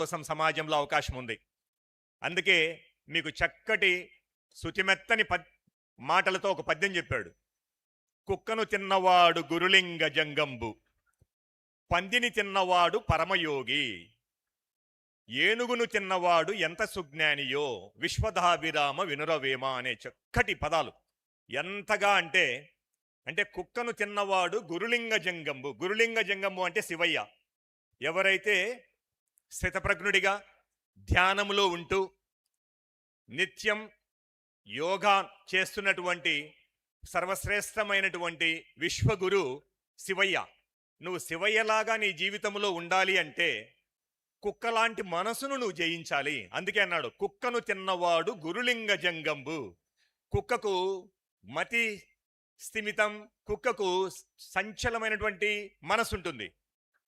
కోసం సమాజంలో అవకాశం ఉంది. అందుకే మీకు చక్కటి శుతిమెత్తని మాటలతో ఒక పద్యం చెప్పాడు. కుక్కను తిన్నవాడు గురులింగ జంగంబు, పందిని తిన్నవాడు పరమయోగి, ఏనుగును తిన్నవాడు ఎంత సుజ్ఞానియో, విశ్వధాభిరామ వినురవేమ అనే చక్కటి పదాలు. ఎంతగా అంటే కుక్కను తిన్నవాడు గురులింగ జంగంబు. గురులింగ జంగంబు అంటే శివయ్య. ఎవరైతే స్థితప్రజ్ఞుడిగా ధ్యానములో ఉంటూ నిత్యం యోగా చేస్తున్నటువంటి సర్వశ్రేష్టమైనటువంటి విశ్వగురు శివయ్య. నువ్వు శివయ్యలాగా నీ జీవితంలో ఉండాలి అంటే కుక్కలాంటి మనసును నువ్వు జయించాలి. అందుకే అన్నాడు కుక్కను తిన్నవాడు గురులింగ జంగంబు. కుక్కకు మతి స్థిమితం, కుక్కకు సంచలమైనటువంటి మనసు ఉంటుంది.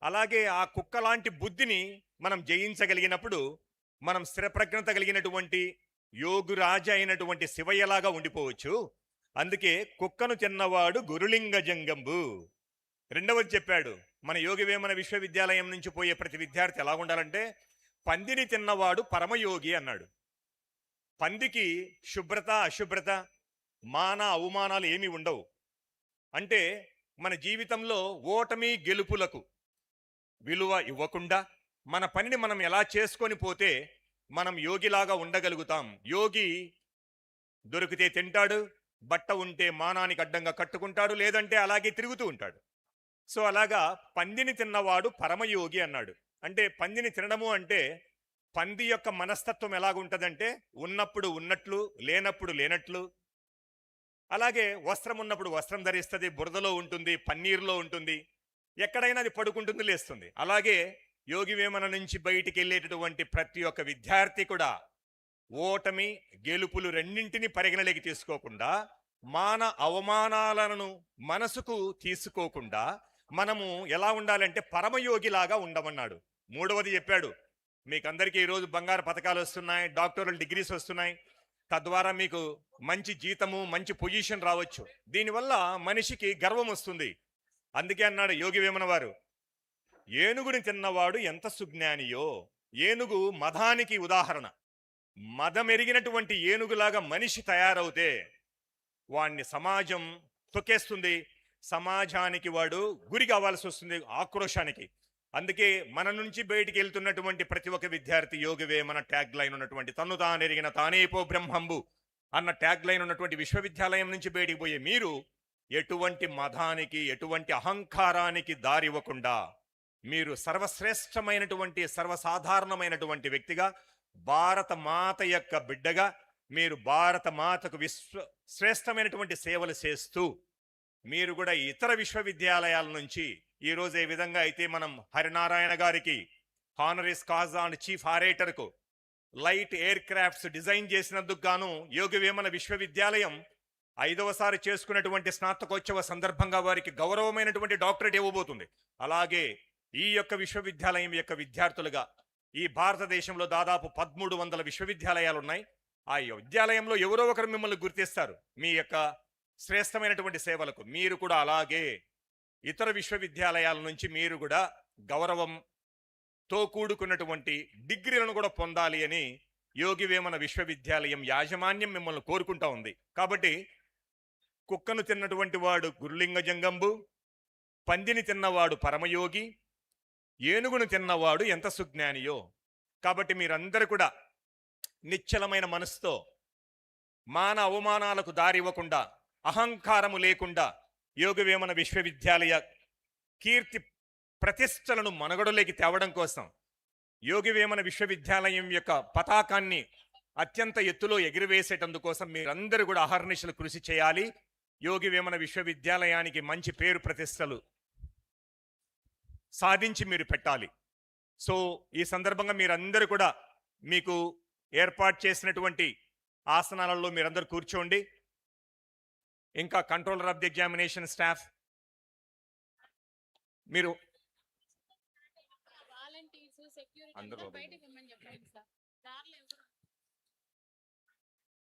అలాగే ఆ కుక్కలాంటి బుద్ధిని మనం జయించగలిగినప్పుడు మనం స్థిరప్రజ్ఞత కలిగినటువంటి యోగురాజ అయినటువంటి శివయ్యలాగా ఉండిపోవచ్చు. అందుకే కుక్కను తిన్నవాడు గురులింగ జంగంబు. రెండవది చెప్పాడు, మన యోగి వేమన విశ్వవిద్యాలయం నుంచి పోయే ప్రతి విద్యార్థి ఎలా ఉండాలంటే పందిని తిన్నవాడు పరమయోగి అన్నాడు. పందికి శుభ్రత అశుభ్రత మాన అవమానాలు ఏమీ ఉండవు. అంటే మన జీవితంలో ఓటమి గెలుపులకు విలువ ఇవ్వకుండా మన పనిని మనం ఎలా చేసుకొని పోతే మనం యోగిలాగా ఉండగలుగుతాం. యోగి దొరికితే తింటాడు, బట్ట ఉంటే మానానికి అడ్డంగా కట్టుకుంటాడు, లేదంటే అలాగే తిరుగుతూ ఉంటాడు. సో అలాగా పందిని తిన్నవాడు పరమయోగి అన్నాడు. అంటే పందిని తినడము అంటే పంది యొక్క మనస్తత్వం ఎలాగుంటుందంటే ఉన్నప్పుడు ఉన్నట్లు, లేనప్పుడు లేనట్లు. అలాగే వస్త్రం ఉన్నప్పుడు వస్త్రం ధరిస్తుంది, బురదలో ఉంటుంది, పన్నీరులో ఉంటుంది, ఎక్కడైనా అది పడుకుంటుంది, లేస్తుంది. అలాగే యోగి వేమన నుంచి బయటికి వెళ్ళేటటువంటి ప్రతి ఒక్క విద్యార్థి కూడా ఓటమి గెలుపులు రెండింటిని పరిగణలోకి తీసుకోకుండా మాన అవమానాలను మనసుకు తీసుకోకుండా మనము ఎలా ఉండాలంటే పరమయోగిలాగా ఉండమన్నాడు. మూడవది చెప్పాడు, మీకందరికీ ఈరోజు బంగారు పథకాలు వస్తున్నాయి, డాక్టరల్ డిగ్రీస్ వస్తున్నాయి, తద్వారా మీకు మంచి జీతము మంచి పొజిషన్ రావచ్చు. దీనివల్ల మనిషికి గర్వం వస్తుంది. అందుకే అన్నాడు యోగి వేమన వారు, ఏనుగుని తిన్నవాడు ఎంత సుజ్ఞానియో. ఏనుగు మదానికి ఉదాహరణ. మదమెరిగినటువంటి ఏనుగులాగా మనిషి తయారవుతే వాణ్ణి సమాజం తొక్కేస్తుంది, సమాజానికి వాడు గురి కావాల్సి వస్తుంది, ఆక్రోశానికి. అందుకే మన నుంచి బయటికి వెళ్తున్నటువంటి ప్రతి ఒక్క విద్యార్థి యోగి వేమన ట్యాగ్ లైన్ ఉన్నటువంటి తన్ను తానెరిగిన తానేపో బ్రహ్మంబు అన్న ట్యాగ్ లైన్ ఉన్నటువంటి విశ్వవిద్యాలయం నుంచి బయటికి పోయే మీరు ఎటువంటి మదానికి ఎటువంటి అహంకారానికి దారి ఇవ్వకుండా మీరు సర్వశ్రేష్టమైనటువంటి సర్వసాధారణమైనటువంటి వ్యక్తిగా భారత మాత యొక్క బిడ్డగా మీరు భారత మాతకు శ్రేష్టమైనటువంటి సేవలు చేస్తూ మీరు కూడా ఇతర విశ్వవిద్యాలయాల నుంచి ఈరోజు ఏ విధంగా అయితే మనం హరినారాయణ గారికి హానరీస్ కాజా అండ్ చీఫ్ ఆరేటర్కు లైట్ ఎయిర్ క్రాఫ్ట్స్ డిజైన్ చేసినందుకు గాను యోగి వేమన విశ్వవిద్యాలయం 5వసారి చేసుకున్నటువంటి స్నాతకోత్సవ సందర్భంగా వారికి గౌరవమైనటువంటి డాక్టరేట్ ఇవ్వబోతుంది. అలాగే ఈ యొక్క విశ్వవిద్యాలయం యొక్క విద్యార్థులుగా ఈ భారతదేశంలో దాదాపు 1300 విశ్వవిద్యాలయాలు ఉన్నాయి. ఆ విద్యాలయంలో ఎవరో ఒకరు మిమ్మల్ని గుర్తిస్తారు మీ యొక్క శ్రేష్టమైనటువంటి సేవలకు. మీరు కూడా అలాగే ఇతర విశ్వవిద్యాలయాల నుంచి మీరు కూడా గౌరవంతో కూడుకున్నటువంటి డిగ్రీలను కూడా పొందాలి అని యోగి వేమన విశ్వవిద్యాలయం యాజమాన్యం మిమ్మల్ని కోరుకుంటా ఉంది. కాబట్టి కుక్కను తిన్నటువంటి వాడు గురులింగ జంగంబు, పందిని తిన్నవాడు పరమయోగి, ఏనుగును తిన్నవాడు ఎంత సుజ్ఞానియో. కాబట్టి మీరందరూ కూడా నిశ్చలమైన మనసుతో మాన అవమానాలకు దారి ఇవ్వకుండా అహంకారము లేకుండా యోగి వేమన విశ్వవిద్యాలయ కీర్తి ప్రతిష్టలను మనుగడలోకి తేవడం కోసం యోగి వేమన విశ్వవిద్యాలయం యొక్క పతాకాన్ని అత్యంత ఎత్తులో ఎగిరివేసేటందుకోసం మీరందరూ కూడా అహర్నిశలు కృషి చేయాలి. యోగి వేమన విశ్వవిద్యాలయానికి మంచి పేరు ప్రతిష్టలు సాధించి మీరు పెట్టాలి. సో ఈ సందర్భంగా మీరందరూ కూడా మీకు ఏర్పాటు చేసినటువంటి ఆసనాలలో మీరందరూ కూర్చోండి. ఇంకా controller of the examination staff మీరు అందరూ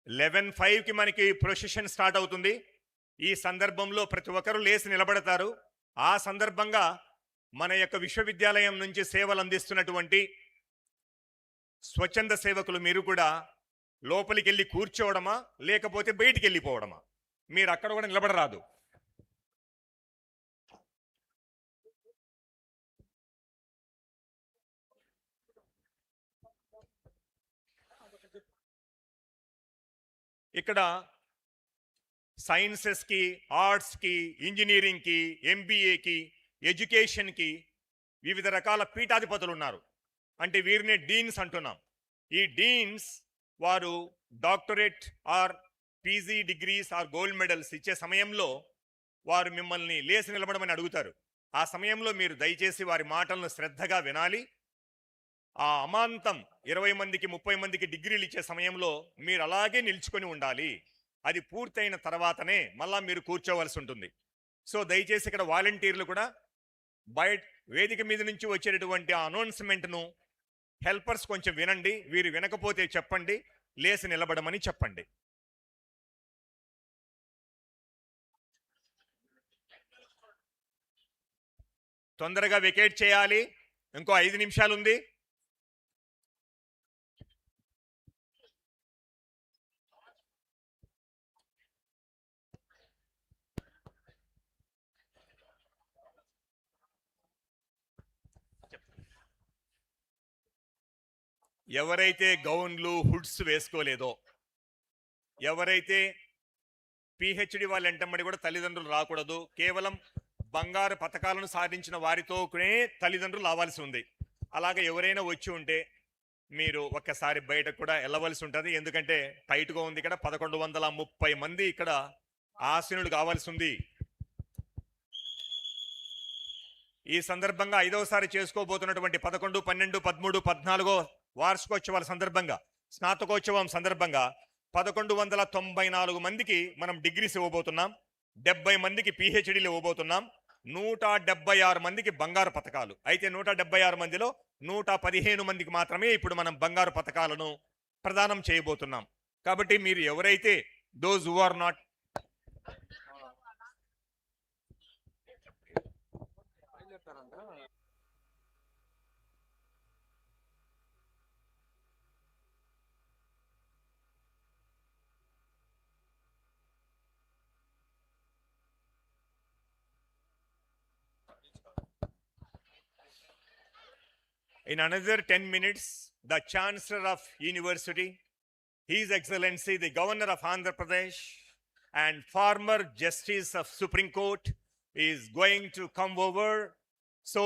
11:05కి మనకి ప్రొసెషన్ స్టార్ట్ అవుతుంది. ఈ సందర్భంలో ప్రతి ఒక్కరూ లేచి నిలబడతారు. ఆ సందర్భంగా మన యొక్క విశ్వవిద్యాలయం నుంచి సేవలు అందిస్తున్నటువంటి స్వచ్ఛంద సేవకులు మీరు కూడా లోపలికి వెళ్ళి కూర్చోవడమా లేకపోతే బయటికి వెళ్ళిపోవడమా? మీరు అక్కడ కూడా నిలబడరాదు. ఇక్కడ సైన్సెస్కి, ఆర్ట్స్కి, ఇంజనీరింగ్కి, ఎంబీఏకి, ఎడ్యుకేషన్కి వివిధ రకాల పీఠాధిపతులు ఉన్నారు. అంటే వీరిని డీన్స్ అంటున్నాం. ఈ డీన్స్ వారు doctorate or PG degrees or gold medals ఇచ్చే సమయంలో వారు మిమ్మల్ని లేచి నిలబడమని అడుగుతారు. ఆ సమయంలో మీరు దయచేసి వారి మాటలను శ్రద్ధగా వినాలి. ఆ అమాంతం 20 మందికి 30 మందికి డిగ్రీలు ఇచ్చే సమయంలో మీరు అలాగే నిల్చుకొని ఉండాలి. అది పూర్తయిన తర్వాతనే మళ్ళా మీరు కూర్చోవలసి ఉంటుంది. సో దయచేసి ఇక్కడ వాలంటీర్లు కూడా బయట వేదిక మీద నుంచి వచ్చేటటువంటి ఆ అనౌన్స్మెంట్ను హెల్పర్స్ కొంచెం వినండి. వీరు వినకపోతే చెప్పండి, లేచి నిలబడమని చెప్పండి. తొందరగా వెకేట్ చేయాలి. ఇంకో 5 నిమిషాలు ఉంది. ఎవరైతే గౌన్లు హుడ్స్ వేసుకోలేదో, ఎవరైతే పిహెచ్డి వాళ్ళ ఎంటమ్మడి కూడా తల్లిదండ్రులు రాకూడదు, కేవలం బంగారు పథకాలను సాధించిన వారితోనే తల్లిదండ్రులు రావాల్సి ఉంది. అలాగే ఎవరైనా వచ్చి ఉంటే మీరు ఒక్కసారి బయటకు కూడా వెళ్ళవలసి ఉంటుంది. ఎందుకంటే టైట్గా ఉంది. ఇక్కడ 1130 మంది ఇక్కడ ఆసీనులు కావాల్సి ఉంది. ఈ సందర్భంగా 5వసారి చేసుకోబోతున్నటువంటి 11, 12, 13, 14 వార్షికోత్సవాల సందర్భంగా, స్నాతకోత్సవం సందర్భంగా 1194 మందికి మనం డిగ్రీస్ ఇవ్వబోతున్నాం. 70 మందికి పిహెచ్డీలు ఇవ్వబోతున్నాం. 176 మందికి బంగారు పథకాలు. అయితే 176 మందిలో 115 మందికి మాత్రమే ఇప్పుడు మనం బంగారు పథకాలను ప్రదానం చేయబోతున్నాం. కాబట్టి మీరు ఎవరైతే those who are not in another 10 minutes, the Chancellor of University, His Excellency, the Governor of Andhra Pradesh, and former Justice of Supreme Court is going to come over. So,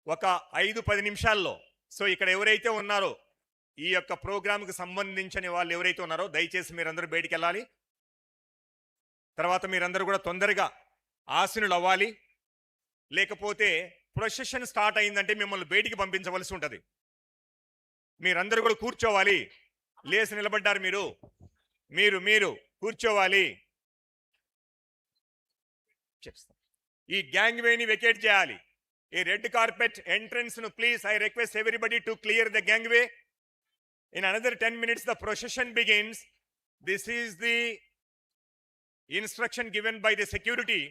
ఒక 5-10 నిమిషాల్లో, సో ఇక్కడ ఎవరైతే ఉన్నారో ఈ యొక్క ప్రోగ్రామ్కి సంబంధించిన వాళ్ళు ఎవరైతే ఉన్నారో దయచేసి మీరందరూ బయటికి వెళ్ళాలి. తర్వాత మీరందరూ కూడా తొందరగా ఆసీనులు అవ్వాలి. లేకపోతే ప్రొసెషన్ స్టార్ట్ అయిందంటే మిమ్మల్ని బయటికి పంపించవలసి ఉంటుంది. మీరందరూ కూడా కూర్చోవాలి. లేచి నిలబడ్డారు మీరు మీరు మీరు కూర్చోవాలి. ఈ గ్యాంగ్ వేని వెకేట్ చేయాలి. ఈ రెడ్ కార్పెట్ ఎంట్రన్స్ ను please I request everybody to clear the gang way. In another 10 minutes the procession begins. This is the instruction given by the security.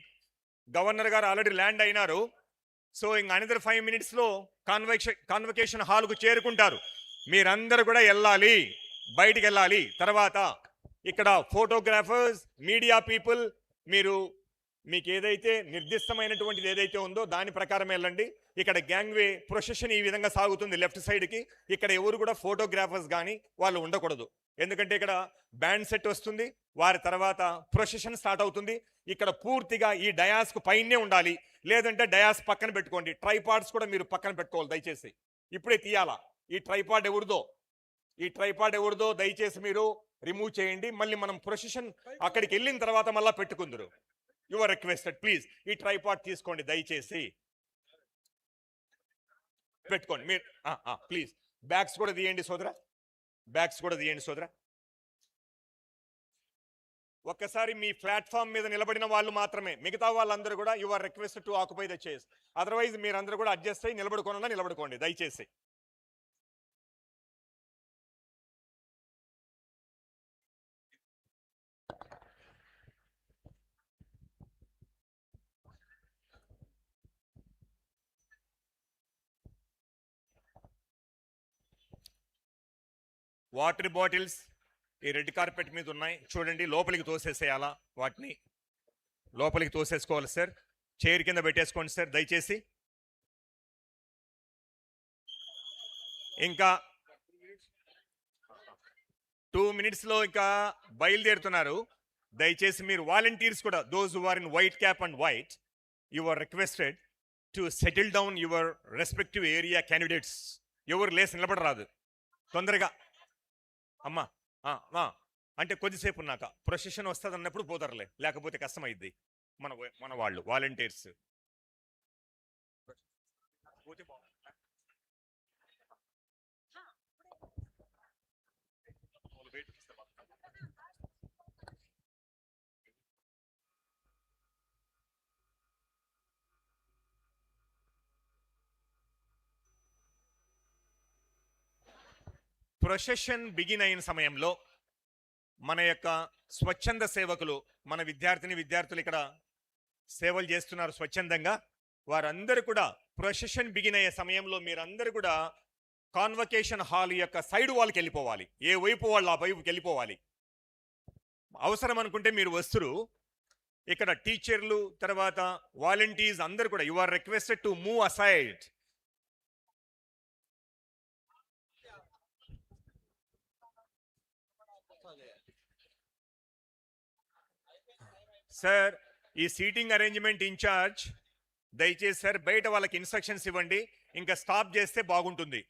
Governor గారు ఆల్రెడీ ల్యాండ్ అయినారు. So ఇంక another 5 minutes లో convocation హాల్కు చేరుకుంటారు. మీరందరూ కూడా వెళ్ళాలి, బయటికి వెళ్ళాలి. తర్వాత ఇక్కడ ఫోటోగ్రాఫర్స్, మీడియా పీపుల్, మీకు ఏదైతే నిర్దిష్టమైనటువంటిది ఏదైతే ఉందో దాని ప్రకారం వెళ్ళండి. ఇక్కడ గ్యాంగ్ వే ప్రొసెషన్ ఈ విధంగా సాగుతుంది లెఫ్ట్ సైడ్కి. ఇక్కడ ఎవరు కూడా ఫోటోగ్రాఫర్స్ కానీ వాళ్ళు ఉండకూడదు. ఎందుకంటే ఇక్కడ బ్యాండ్ సెట్ వస్తుంది, వారి తర్వాత ప్రొసెషన్ స్టార్ట్ అవుతుంది. ఇక్కడ పూర్తిగా ఈ డయాస్కు పైనే ఉండాలి, లేదంటే డయాస్ పక్కన పెట్టుకోండి. ట్రైపాడ్స్ కూడా మీరు పక్కన పెట్టుకోవాలి దయచేసి. ఇప్పుడే తీయాలా. ఈ ట్రైపాడ్ ఎవరిదో దయచేసి మీరు రిమూవ్ చేయండి. మళ్ళీ మనం ప్రొసెషన్ అక్కడికి వెళ్ళిన తర్వాత మళ్ళీ పెట్టుకుందరు. యు ఆర్ రిక్వెస్టెడ్ ప్లీజ్ ఈ ట్రైపాడ్ తీసుకోండి దయచేసి, పెట్టుకోండి మీరు. ప్లీజ్ బ్యాగ్స్ కూడా తీయండి సోదరా. ఒక్కసారి మీ ప్లాట్ఫామ్ మీద నిలబడిన వాళ్ళు మాత్రమే, మిగతా వాళ్ళందరూ కూడా you are requested to occupy the chairs. Otherwise మీరందరూ కూడా అడ్జస్ట్ అయ్యి నిలబడుకోండి దయచేసి. వాటర్ బాటిల్స్ ఈ రెడ్ కార్పెట్ మీద ఉన్నాయి చూడండి, లోపలికి తోసేసేయాలా, వాటిని లోపలికి తోసేసుకోవాలి సార్. చైర్ కింద పెట్టేసుకోండి సార్ దయచేసి. ఇంకా 2 minutesలో ఇంకా బయలుదేరుతున్నారు. దయచేసి మీరు వాలంటీర్స్ కూడా, those who are in white cap and white, you are requested to settle down your respective area candidates. ఎవరు లేసి నిలబడరాదు తొందరగా అమ్మా. అంటే కొద్దిసేపు ఉన్నాక ప్రొసెషన్ వస్తుంది అన్నప్పుడు పోతారులే, లేకపోతే కష్టమైద్ది. మన వాళ్ళు వాలంటీర్స్ ప్రొసెషన్ బిగిన్ అయిన సమయంలో మన యొక్క స్వచ్ఛంద సేవకులు, మన విద్యార్థులు ఇక్కడ సేవలు చేస్తున్నారు స్వచ్ఛందంగా. వారందరూ కూడా ప్రొసెషన్ బిగిన్ అయ్యే సమయంలో మీరందరూ కూడా కాన్వకేషన్ హాల్ యొక్క సైడ్ వాల్కి వెళ్ళిపోవాలి. ఏ వైపు వాళ్ళు ఆ వైపుకి వెళ్ళిపోవాలి. అవసరం అనుకుంటే మీరు వస్తురు. ఇక్కడ టీచర్లు తర్వాత వాలంటీర్స్ అందరూ కూడా you are requested to move aside. Sir ఈ సీటింగ్ అరేంజ్మెంట్ ఇన్ఛార్జ్ దయచేసి సార్ బయట వాళ్ళకి ఇన్స్ట్రక్షన్స్ ఇవ్వండి. ఇంకా స్టాప్ చేస్తే బాగుంటుంది,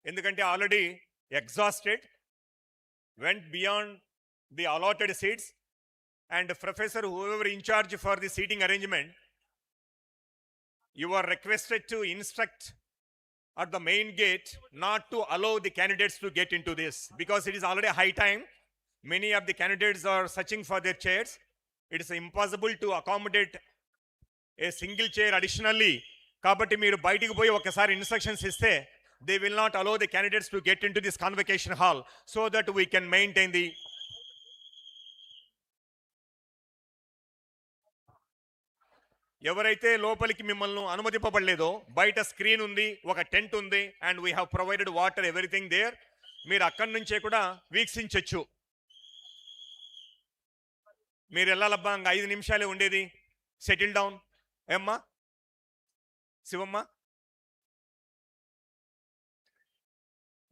ఎందుకంటే already exhausted, went beyond the allotted seats. And professor whoever in charge for the seating arrangement, you are requested to instruct at the main gate not to allow the candidates to get into this, because it is already high time. Many of the candidates are searching for their chairs. It is impossible to accommodate a single chair additionally. Kabatti meeru bayitiki poyi okasari instructions iste, they will not allow the candidates to get into this convocation hall so that we can maintain the ఎవరైతే లోపలికి మిమ్మల్ని అనుమతింపబడలేదో బయట screen ఉంది, ఒక tent ఉంది, and we have provided water everything there. మీరు అక్కడి నుంచే కూడా వీక్షించవచ్చు. మీరు వెళ్ళాలబ్బా, ఇంకా 5 నిమిషాలే ఉండేది. Settle down. ఏమ్మా శివమ్మ,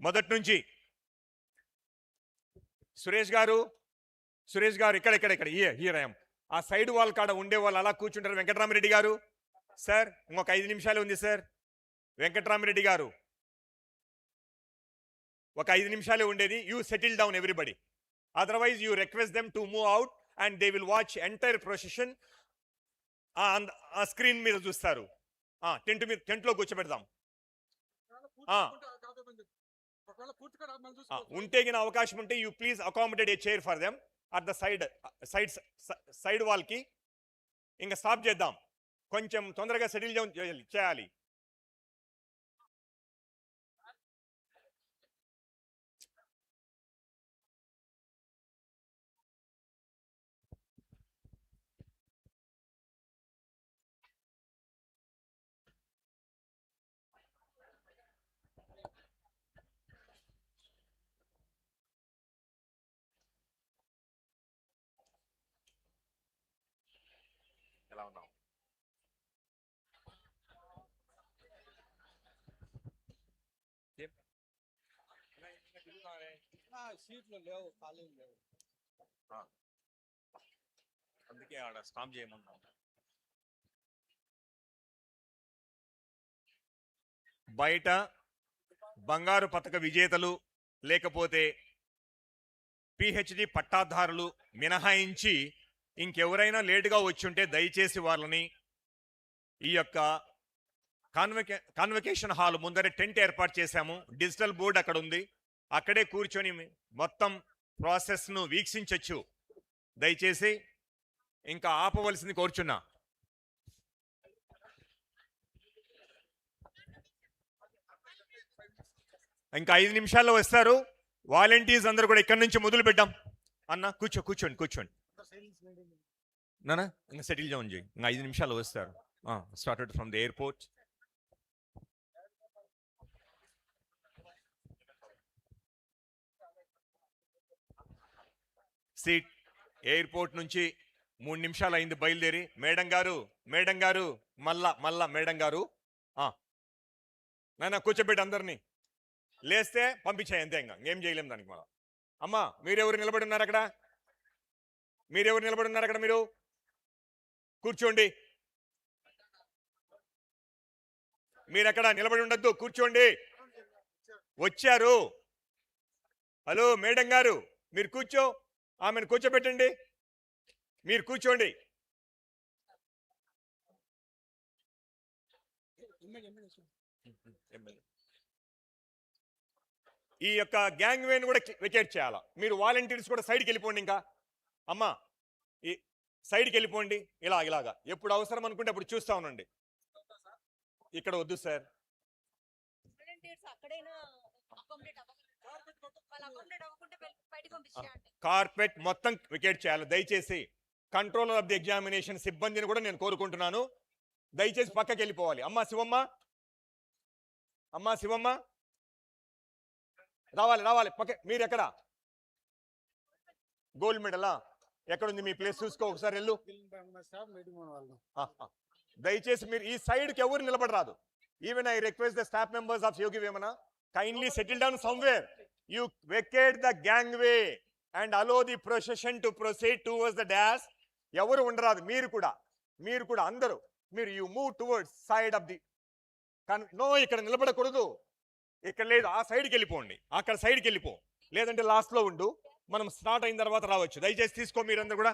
మొదటి నుంచి సురేష్ గారు ఇక్కడ హియర్ ఐఎమ్. ఆ సైడ్ వాల్ కాడ ఉండే వాళ్ళు అలా కూర్చుంటారు. వెంకటరామిరెడ్డి గారు సార్, ఇంకొక 5 నిమిషాలే ఉంది సార్. వెంకటరామిరెడ్డి గారు, ఒక 5 నిమిషాలే ఉండేది. You settle down everybody, otherwise you request them to move out and they will watch entire procession. ఆ స్క్రీన్ మీద చూస్తారు. టెంట్లో కూర్చోబెడదాం. ఉంటే గిన అవకాశం ఉంటే you please accommodate a chair for them at the side వాల్కి. ఇంకా స్టాప్ చేద్దాం, కొంచెం తొందరగా సెటిల్ చేయాలి. ఎలా ఉన్నాం? సీట్లు లేవు, ఖాళీ లేవు, అందుకే ఆడ స్టాప్ చేయమన్నాం. బయట బంగారు పతక విజేతలు లేకపోతే పిహెచ్డి పట్టాధారులు మినహాయించి ఇంకెవరైనా లేటుగా వచ్చుంటే దయచేసి వాళ్ళని ఈ యొక్క కాన్వకేషన్ హాల్ ముందరే టెంట్ ఏర్పాటు చేశాము. డిజిటల్ బోర్డు అక్కడ ఉంది, అక్కడే కూర్చొని మొత్తం ప్రాసెస్ను వీక్షించవచ్చు. దయచేసి ఇంకా ఆపవలసింది కోరుచున్నా. ఇంకా 5 నిమిషాల్లో వస్తారు వాలంటీర్స్ అందరూ కూడా. ఇక్కడి నుంచి మొదలు పెట్టాం. అన్న కూర్చోండి నానా, ఇంకా సెటిల్ డౌన్ చేయి. ఇంకా 5 నిమిషాలు వస్తారు. Started from the airport. Seat. Airport నుంచి 3 నిమిషాలు అయింది బయలుదేరి. మేడం గారు మళ్ళా మేడం గారు నాన్న కూర్చోబెట్టి అందరినీ లేస్తే పంపించాయి అంతే. ఇంకా ఏం చేయలేం దానికి. మళ్ళా అమ్మా మీరెవరు నిలబడి ఉన్నారు అక్కడ? మీరు కూర్చోండి. మీరు అక్కడ నిలబడి ఉండద్దు, కూర్చోండి. వచ్చారు. హలో మేడం గారు మీరు ఆమెను కూర్చోబెట్టండి. మీరు కూర్చోండి. ఈ యొక్క గ్యాంగ్ వేని కూడా వెకేట్ చేయాలా. మీరు వాలంటీర్స్ కూడా సైడ్కి వెళ్ళిపోండి. ఇంకా అమ్మా ఈ సైడ్కి వెళ్ళిపోండి. ఇలాగా ఎప్పుడు అవసరం అనుకుంటే అప్పుడు చూస్తా ఉండండి. ఇక్కడ వద్దు సార్. కార్పెట్ మొత్తం వికెట్ చేయాలి దయచేసి. కంట్రోలర్ ఆఫ్ ది ఎగ్జామినేషన్ సిబ్బందిని కూడా నేను కోరుకుంటున్నాను, దయచేసి పక్కకి వెళ్ళిపోవాలి. అమ్మా శివమ్మ రావాలి పక్క. మీరు ఎక్కడ? గోల్డ్ మెడలా? ఎక్కడుంది మీ ప్లేస్? చూసుకో ఒకసారి వెళ్ళు. దయచేసి మీరు ఈ సైడ్కి ఎవరు నిలబడరాదు. Even I request the staff members of Yogi Vemana, kindly settle down somewhere. You vacate the gangway and allow the procession to proceed towards the dash. ఎవరు ఉండరాదు. మీరు కూడా అందరూ మీరు you move towards side of the. No, ఇక్కడ నిలబడకూడదు. ఇక్కడ లేదు, ఆ సైడ్కి వెళ్ళిపోండి. అక్కడ సైడ్కి వెళ్ళిపో, లేదంటే లాస్ట్ లో ఉండు. మనం స్టార్ట్ అయిన తర్వాత రావచ్చు. దయచేసి తీసుకో మీరందరూ కూడా.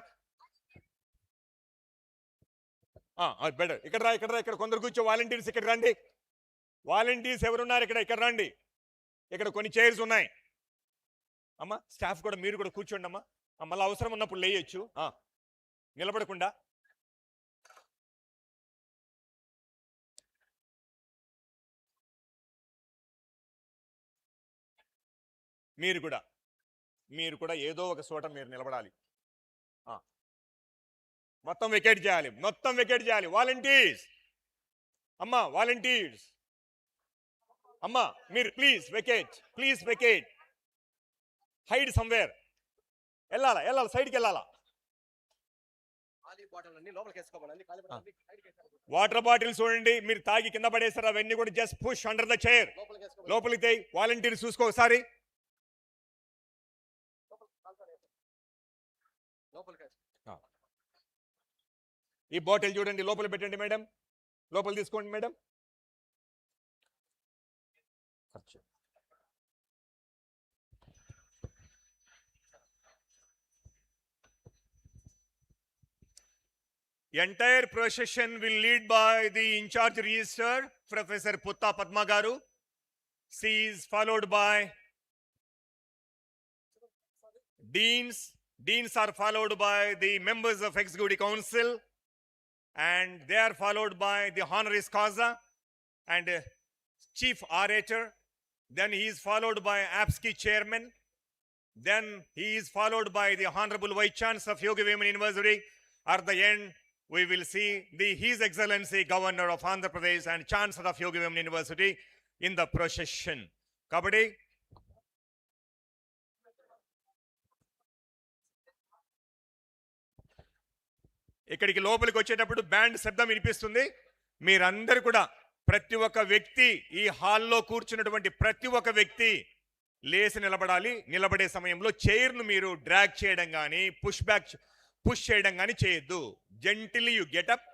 బెటర్. ఇక్కడ కొందరు కూర్చో. వాలంటీర్స్ ఇక్కడ రండి. వాలంటీర్స్ ఎవరున్నారు ఇక్కడ రండి. ఇక్కడ కొన్ని చైర్స్ ఉన్నాయి. అమ్మా స్టాఫ్ కూడా మీరు కూడా కూర్చోండి అమ్మా. మళ్ళీ అవసరం ఉన్నప్పుడు లేయొచ్చు, నిలబడకుండా. మీరు కూడా ఏదో ఒక చోట మీరు నిలబడాలి. మొత్తం వెకేట్ చేయాలి. వాలంటీర్స్ అమ్మా మీరు ప్లీజ్ వెకేట్. Hide somewhere. వెళ్ళాలా సైడ్కి వెళ్ళాలా. వాటర్ బాటిల్స్ చూడండి, మీరు తాగి కింద పడేస్తారు. అవన్నీ కూడా just push under the chair. లోపలికి తేయి. వాలంటీర్స్ చూసుకో ఒకసారి. ఈ బాటిల్ చూడండి, లోపల పెట్టండి మేడం. లోపల తీసుకోండి madam. Entire procession will lead by the in-charge registrar, Professor Putta Padma Garu. She is followed by deans. Deans are followed by the members of Executive Council, and they are followed by the Honorary Causa and Chief Orator. Then he is followed by APSCI Chairman. Then he is followed by the Honorable Vice Chancellor of Yogi Women University. At the end, we will see His Excellency Governor of Andhra Pradesh and Chancellor of Yogi Women University in the procession. Kabaddi. ఇక్కడికి లోపలికి వచ్చేటప్పుడు band శబ్దం వినిపిస్తుంది. మీరందరూ కూడా ప్రతి ఒక్క వ్యక్తి, ఈ హాల్లో కూర్చున్నటువంటి ప్రతి ఒక్క వ్యక్తి లేచి నిలబడాలి. నిలబడే సమయంలో చైర్ను మీరు డ్రాగ్ చేయడం కానీ పుష్ చేయడం కానీ చేయొద్దు. Gently you get up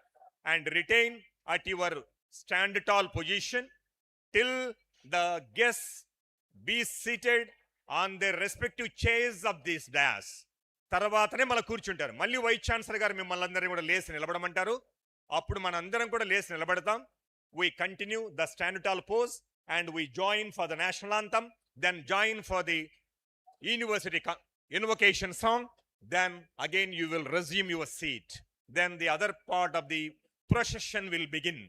and retain at your stand tall position till the guests be seated on their respective chairs of this dash. తర్వాతనే మనం కూర్చుంటారు. మళ్ళీ వైస్ ఛాన్సలర్ గారు మిమ్మల్ని అందరినీ కూడా లేచి నిలబడమంటారు. అప్పుడు మనందరం కూడా లేచి నిలబడతాం. We continue the stand tall pose and we join for the national anthem, then join for the university invocation song, then again you will resume your seat. Then the other part of the procession will begin.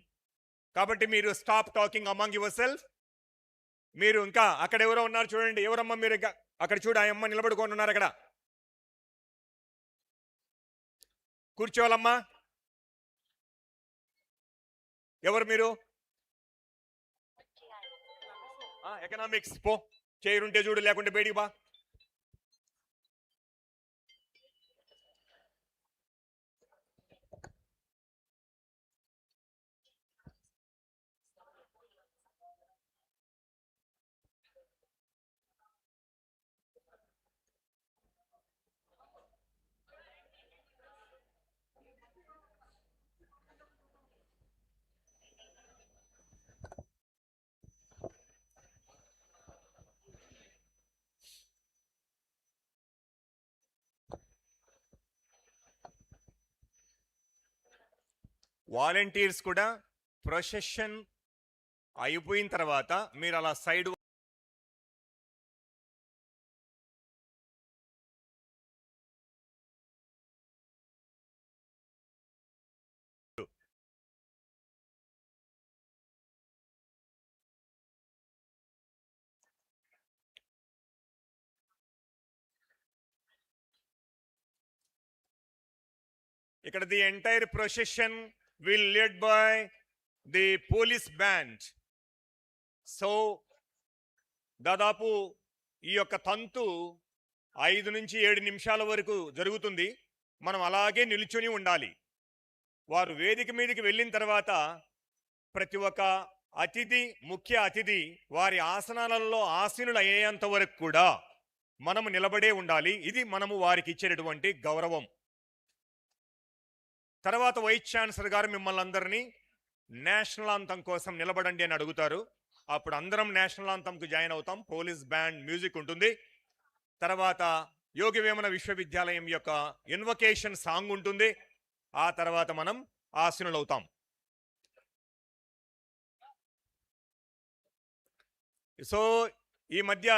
కాబట్టి మీరు stop talking among your self. మీరు ఇంకా అక్కడ ఎవరో ఉన్నారు చూడండి. ఎవరమ్మా మీరు? ఇంకా అక్కడ చూడు, ఆ అమ్మ నిలబడుకొని ఉన్నారు. అక్కడ కూర్చోవాలమ్మా. ఎవరు మీరు? ఎకనామిక్స్ పో. చైర్ ఉంటే చూడు, లేకుంటే బయటికి బా. వాలంటీర్స్ కూడా ప్రొసెషన్ అయిపోయిన తర్వాత మీరు అలా సైడ్ ఇక్కడ the entire procession will lead by the police band. So దాదాపు ఈ యొక్క తంతు 5 నుంచి 7 నిమిషాల వరకు జరుగుతుంది. మనం అలాగే నిల్చుని ఉండాలి. వారు వేదిక మీదకి వెళ్ళిన తర్వాత ప్రతి ఒక్క అతిథి, ముఖ్య అతిథి వారి ఆసనాలలో ఆసీనులు అయ్యేంత వరకు కూడా మనము నిలబడే ఉండాలి. ఇది మనము వారికి ఇచ్చేటటువంటి గౌరవం. తర్వాత వైస్ ఛాన్సలర్ గారు మిమ్మల్ని అందరినీ నేషనల్ ఆంథమ్ కోసం నిలబడండి అని అడుగుతారు. అప్పుడు అందరం నేషనల్ ఆంథమ్కు జాయిన్ అవుతాం. పోలీస్ బ్యాండ్ మ్యూజిక్ ఉంటుంది. తర్వాత యోగి వేమన విశ్వవిద్యాలయం యొక్క ఇన్వకేషన్ సాంగ్ ఉంటుంది. ఆ తర్వాత మనం ఆసీనులవుతాం. సో ఈ మధ్య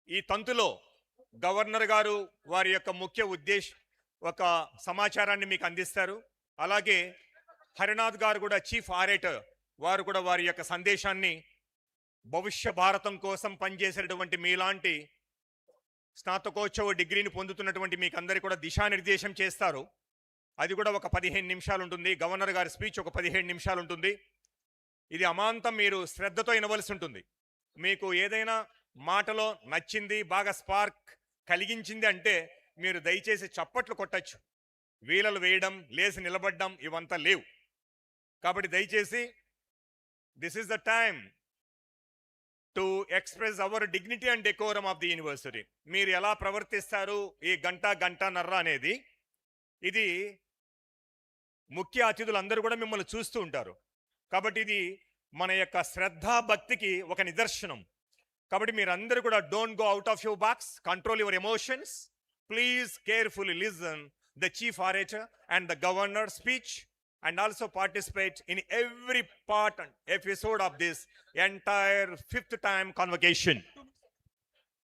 ఈ తంతులో గవర్నర్ గారు వారి యొక్క ముఖ్య ఒక సమాచారాన్ని మీకు అందిస్తారు. అలాగే హరినాథ్ గారు కూడా చీఫ్ ఆరేటర్, వారు కూడా వారి యొక్క సందేశాన్ని భవిష్య భారతం కోసం పనిచేసేటటువంటి మీలాంటి స్నాతకోత్సవ డిగ్రీని పొందుతున్నటువంటి మీకు అందరికీ కూడా దిశానిర్దేశం చేస్తారు. అది కూడా ఒక 15 నిమిషాలు ఉంటుంది. గవర్నర్ గారి స్పీచ్ ఒక 17 నిమిషాలు ఉంటుంది. ఇది అమాంతం మీరు శ్రద్ధతో వినవలసి ఉంటుంది. మీకు ఏదైనా మాటలో నచ్చింది, బాగా స్పార్క్ కలిగించింది అంటే మీరు దయచేసి చప్పట్లు కొట్టచ్చు. వీలలు వేయడం, లేచి నిలబడడం ఇవంతా లేవు. కాబట్టి దయచేసి this is the time to express our dignity and decorum of the university. మీరు ఎలా ప్రవర్తిస్తారు ఈ గంటన్నర అనేది, ఇది ముఖ్య అతిథులందరూ కూడా మిమ్మల్ని చూస్తూ ఉంటారు. కాబట్టి ఇది మన యొక్క శ్రద్ధాభక్తికి ఒక నిదర్శనం. కాబట్టి మీరందరూ కూడా don't go out of your box, control your emotions. Please carefully listen the chief orator and the governor's speech, and also participate in every part and episode of this entire 5th time convocation.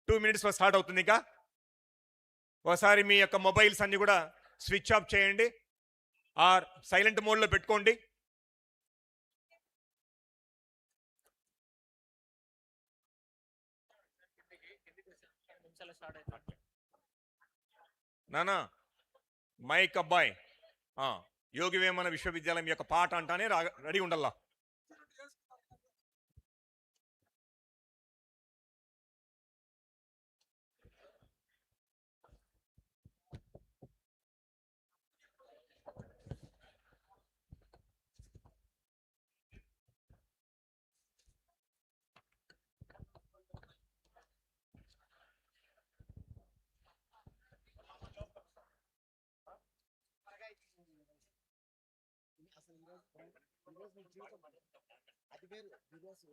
2 minutes లో start అవుతుంది. ఇంకా ఒకసారి మీ యొక్క mobiles అన్ని కూడా switch off చేయండి, are silent మోడ్లో పెట్టుకోండి. నానా మైక్ అబ్బాయి యోగి వేమన విశ్వవిద్యాలయం యొక్క పాట అంటానే రెడీ ఉండాలా. అది వేరు ఈరోజు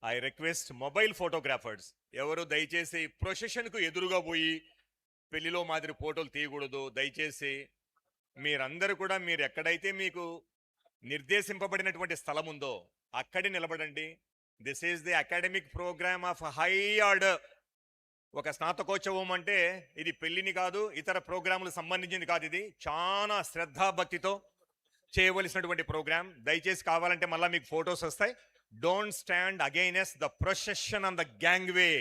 ఐ రిక్వెస్ట్ మొబైల్ ఫోటోగ్రాఫర్స్, ఎవరు దయచేసి ప్రొసెషన్కు ఎదురుగా పోయి పెళ్లిలో మాదిరి ఫోటోలు తీయకూడదు. దయచేసి మీరందరూ కూడా మీరు ఎక్కడైతే మీకు నిర్దేశింపబడినటువంటి స్థలం ఉందో అక్కడే నిలబడండి. This is the academic program of high order. ఒక స్నాతకోత్సవం అంటే ఇది పెళ్లిని కాదు, ఇతర ప్రోగ్రాములకు సంబంధించింది కాదు. ఇది చాలా శ్రద్ధాభక్తితో చేయవలసినటువంటి ప్రోగ్రామ్. దయచేసి కావాలంటే మళ్ళీ మీకు ఫొటోస్ వస్తాయి. Don't stand against the procession on the gangway.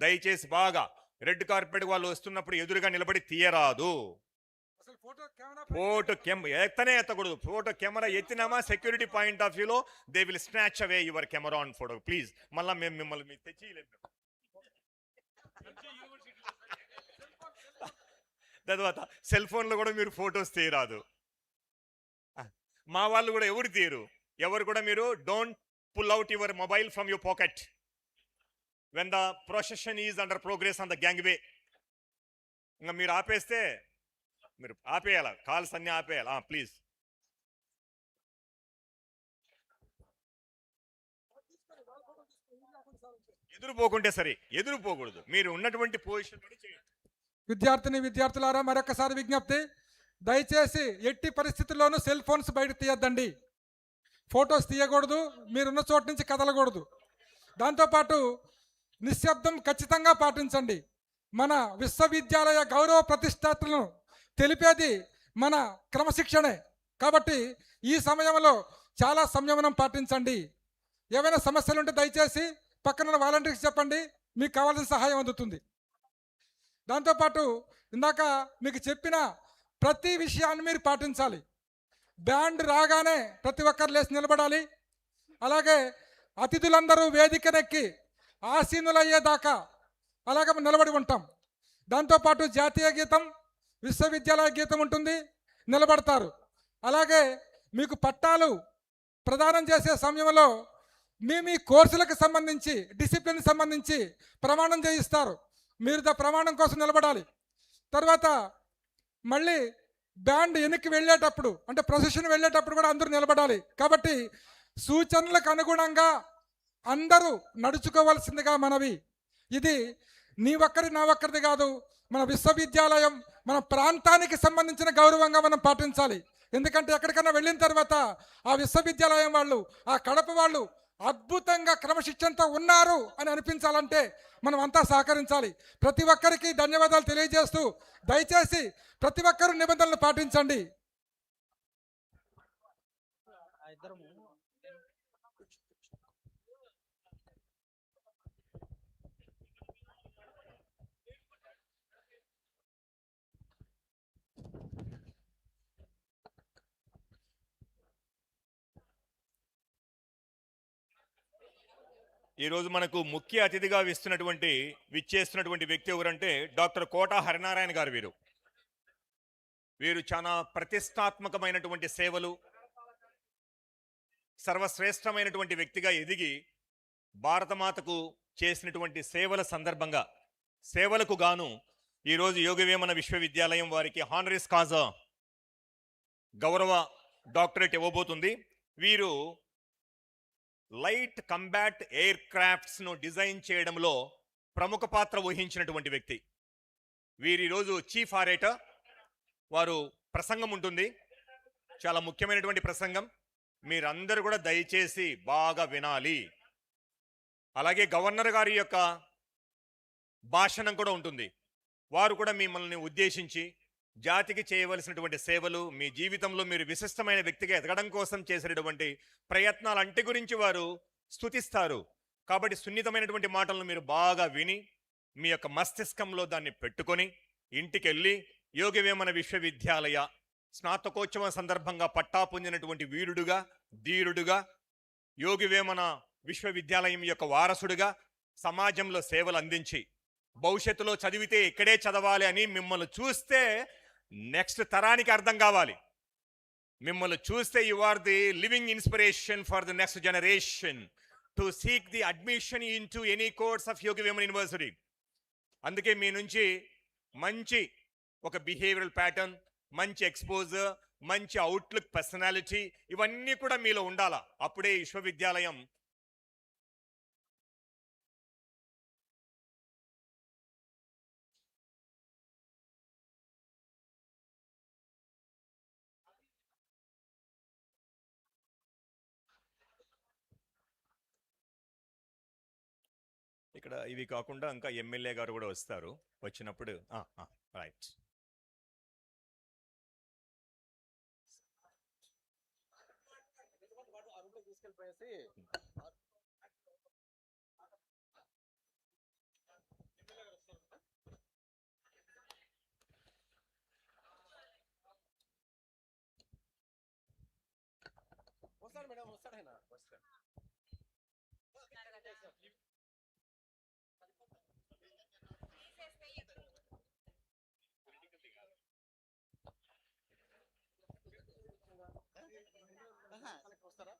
దయచేసి బాగా రెడ్ కార్పెట్ వాళ్ళు వస్తున్నప్పుడు ఎదురుగా నిలబడి తీయరాదు. ఫోటో ఎత్తనే ఎత్తకూడదు. ఫోటో కెమెరా ఎత్తినామా సెక్యూరిటీ పాయింట్ ఆఫ్ వ్యూలో they will snatch away your camera on photo. Please మళ్ళీ మేము మిమ్మల్ని తెచ్చిలేదు. తర్వాత సెల్ ఫోన్లో కూడా మీరు ఫొటోస్ తీయరాదు. మా వాళ్ళు కూడా ఎవరు తీయరు. ఎవరు కూడా మీరు don't pull out your mobile from your pocket when the procession is under progress on the gangway. ఇంకా మీరు ఆపేస్తే మీరు ఆపేయాల, కాల్స్ అన్ని ఆపేయాలి. ప్లీజ్. ఎదురుపోకుంటే సరే, ఎదురుపోకూడదు, మీరు ఉన్నటువంటి పొజిషన్ చేయండి. విద్యార్థులారా మరొకసారి విజ్ఞప్తి, దయచేసి ఎట్టి పరిస్థితుల్లోనూ సెల్ ఫోన్స్ బయట తీయద్దండి. ఫొటోస్ తీయకూడదు, మీరున్న చోటు నుంచి కదలకూడదు. దాంతోపాటు నిశ్శబ్దం ఖచ్చితంగా పాటించండి. మన విశ్వవిద్యాలయ గౌరవ ప్రతిష్టాతలను తెలిపేది మన క్రమశిక్షణే. కాబట్టి ఈ సమయంలో చాలా సంయమనం పాటించండి. ఏవైనా సమస్యలు ఉంటే దయచేసి పక్కన వాలంటీర్స్ చెప్పండి, మీకు కావాల్సిన సహాయం అందుతుంది. దాంతోపాటు ఇందాక మీకు చెప్పిన ప్రతి విషయాన్ని మీరు పాటించాలి. బ్యాండ్ రాగానే ప్రతి ఒక్కరు లేచి నిలబడాలి. అలాగే అతిథులందరూ వేదికనెక్కి ఆసీనులయ్యేదాకా అలాగే నిలబడి ఉంటాం. దాంతోపాటు జాతీయ గీతం, విశ్వవిద్యాలయ గీతం ఉంటుంది, నిలబడతారు. అలాగే మీకు పట్టాలు ప్రదానం చేసే సమయంలో మీ కోర్సులకు సంబంధించి, డిసిప్లిన్ సంబంధించి ప్రమాణం చేయిస్తారు. మీరు ప్రమాణం కోసం నిలబడాలి. తర్వాత మళ్ళీ బ్యాండ్ వెనక్కి వెళ్ళేటప్పుడు, అంటే ప్రొసెషన్ వెళ్ళేటప్పుడు కూడా అందరూ నిలబడాలి. కాబట్టి సూచనలకు అనుగుణంగా అందరూ నడుచుకోవాల్సిందిగా మనవి. ఇది నీ ఒక్కరి నా ఒక్కరిది కాదు, మన విశ్వవిద్యాలయం, మన ప్రాంతానికి సంబంధించిన గౌరవంగా మనం పాటించాలి. ఎందుకంటే ఎక్కడికైనా వెళ్ళిన తర్వాత ఆ విశ్వవిద్యాలయం వాళ్ళు, ఆ కడప వాళ్ళు అద్భుతంగా క్రమశిక్షణతో ఉన్నారు అని అనిపించాలంటే మనం అంతా సహకరించాలి. ప్రతి ఒక్కరికి ధన్యవాదాలు తెలియజేస్తూ దయచేసి ప్రతి ఒక్కరూ నిబంధనలు పాటించండి. ఈరోజు మనకు ముఖ్య అతిథిగా విచ్చేస్తున్నటువంటి వ్యక్తి ఎవరంటే డాక్టర్ కోటా హరినారాయణ గారు. వీరు చాలా ప్రతిష్టాత్మకమైనటువంటి సేవలు, సర్వశ్రేష్టమైనటువంటి వ్యక్తిగా ఎదిగి భారతమాతకు చేసినటువంటి సేవల సందర్భంగా, సేవలకు గాను ఈరోజు యోగవేమన విశ్వవిద్యాలయం వారికి హానరీస్ కాజా గౌరవ డాక్టరేట్ ఇవ్వబోతుంది. వీరు లైట్ కంబాట్ ఎయిర్ క్రాఫ్ట్స్ ను డిజైన్ చేయడంలో ప్రముఖ పాత్ర వహించినటువంటి వ్యక్తి. వీరు ఈరోజు చీఫ్ ఆరేటర్. వారు ప్రసంగం ఉంటుంది, చాలా ముఖ్యమైనటువంటి ప్రసంగం. మీరందరూ కూడా దయచేసి బాగా వినాలి. అలాగే గవర్నర్ గారి యొక్క భాషణం కూడా ఉంటుంది. వారు కూడా మిమ్మల్ని ఉద్దేశించి జాతికి చేయవలసినటువంటి సేవలు, మీ జీవితంలో మీరు విశిష్టమైన వ్యక్తిగా ఎదగడం కోసం చేసినటువంటి ప్రయత్నాలంటి గురించి వారు స్తుతిస్తారు. కాబట్టి సున్నితమైనటువంటి మాటలను మీరు బాగా విని మీ యొక్క మస్తిష్కంలో దాన్ని పెట్టుకొని ఇంటికి వెళ్ళి యోగవేమన విశ్వవిద్యాలయ స్నాతకోత్సవం సందర్భంగా పట్టా పొందినటువంటి వీరుడుగా, ధీరుడుగా, యోగవేమన విశ్వవిద్యాలయం యొక్క వారసుడుగా సమాజంలో సేవలు అందించి భవిష్యత్తులో చదివితే ఇక్కడే చదవాలి అని మిమ్మల్ని చూస్తే నెక్స్ట్ తరానికి అర్థం కావాలి. మిమ్మల్ని చూస్తే you are the living inspiration for the next generation to seek the admission into any course of Yogi Vemana university. అందుకే మీ నుంచి మంచి ఒక బిహేవియరల్ ప్యాటర్న్, మంచి ఎక్స్పోజర్, మంచి అవుట్లుక్, పర్సనాలిటీ ఇవన్నీ కూడా మీలో ఉండాలా. అప్పుడే విశ్వవిద్యాలయం ఇక్కడ ఇవి కాకుండా ఇంకా ఎమ్మెల్యే గారు కూడా వస్తారు. వచ్చినప్పుడు రైట్. వస్తాడు మేడం, వస్తాడు ఆయన, వస్తాడు. వస్తారా?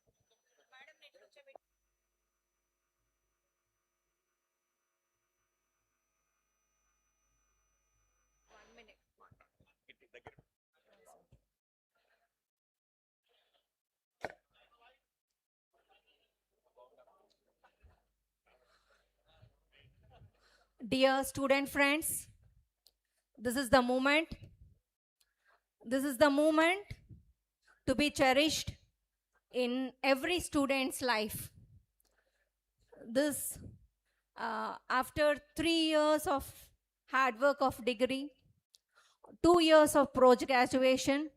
Dear student friends, this is the moment. This is the moment to be cherished in every student's life. This, after 3 years of hard work of degree, 2 years of post graduation,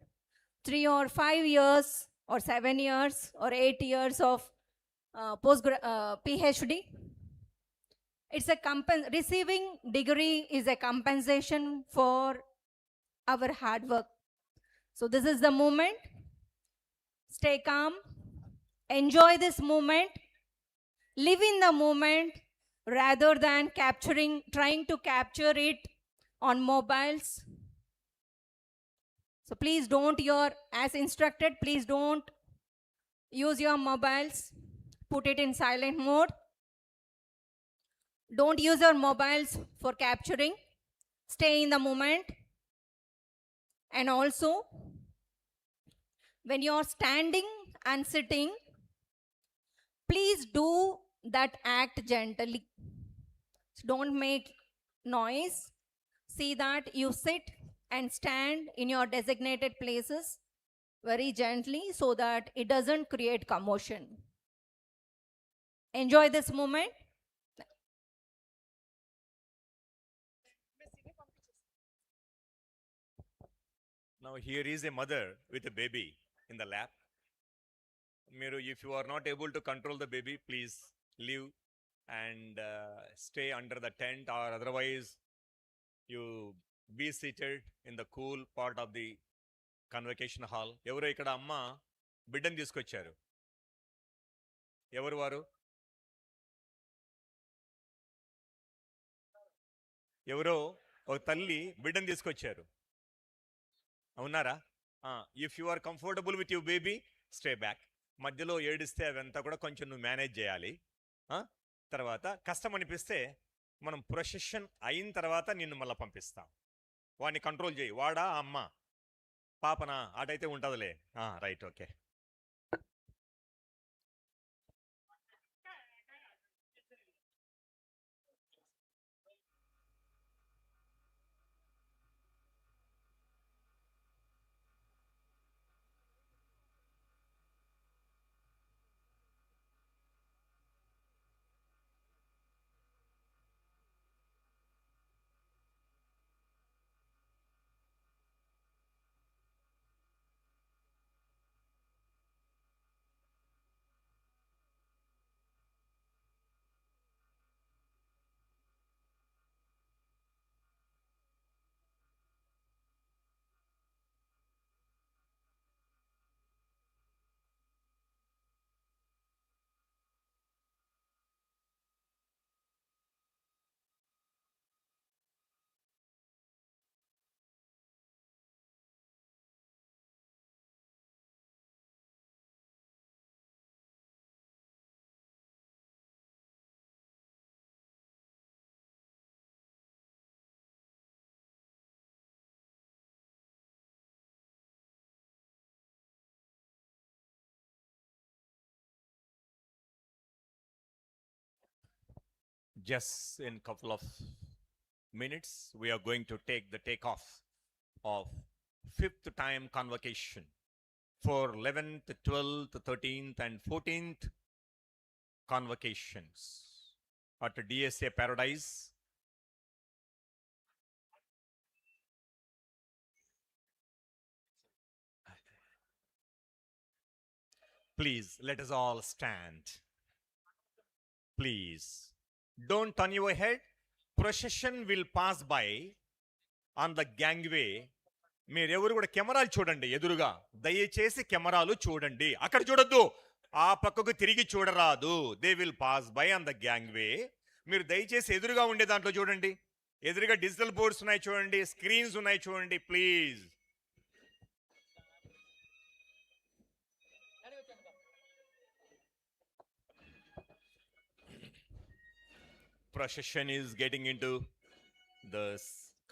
3 or 5 years or 7 years or 8 years of PhD. It's a receiving degree is a compensation for our hard work. So this is the moment. Stay calm, enjoy this moment, live in the moment rather than trying to capture it on mobiles. So please don't, as instructed, please don't use your mobiles. Put it in silent mode. Don't use your mobiles for capturing. Stay in the moment. And also, when you're standing and sitting, please do that act gently. Don't make noise. See that you sit and stand in your designated places very gently so that it doesn't create commotion. Enjoy this moment. Now here is a mother with a baby in the lap. If you are not able to control the baby, please leave and stay under the tent, or otherwise you be seated in the cool part of the convocation hall. ఎవరో ఇక్కడ అమ్మ బిడ్డను తీసుకొచ్చారు. ఎవరు వారు? ఎవరో ఒక తల్లి బిడ్డను తీసుకొచ్చారు. అవునారా? If you are comfortable with your baby, stay back. మధ్యలో ఏడిస్తే అవంతా కూడా కొంచెం నువ్వు మేనేజ్ చేయాలి. తర్వాత కష్టం అనిపిస్తే మనం ప్రొసెషన్ అయిన తర్వాత నిన్ను మళ్ళీ పంపిస్తాం. వాడిని కంట్రోల్ చేయి. వాడా అమ్మ పాపనా అటైతే ఉంటుందిలే. Right, okay. Just in couple of minutes, we are going to take the takeoff of 5th time convocation for 11th, 12th, 13th and 14th convocations at DSA Paradise. Please, let us all stand. Please, don't turn your head. Procession will pass by on the gangway. మీరెవరు కూడా కెమెరాలు చూడండి. ఎదురుగా దయచేసి కెమెరాలు చూడండి. అక్కడ చూడొద్దు, ఆ పక్కకు తిరిగి చూడరాదు. They will pass by on the gangway. మీరు దయచేసి ఎదురుగా ఉండే దాంట్లో చూడండి. ఎదురుగా డిజిటల్ బోర్డ్స్ ఉన్నాయి చూడండి, స్క్రీన్స్ ఉన్నాయి చూడండి. Please. Procession is getting into the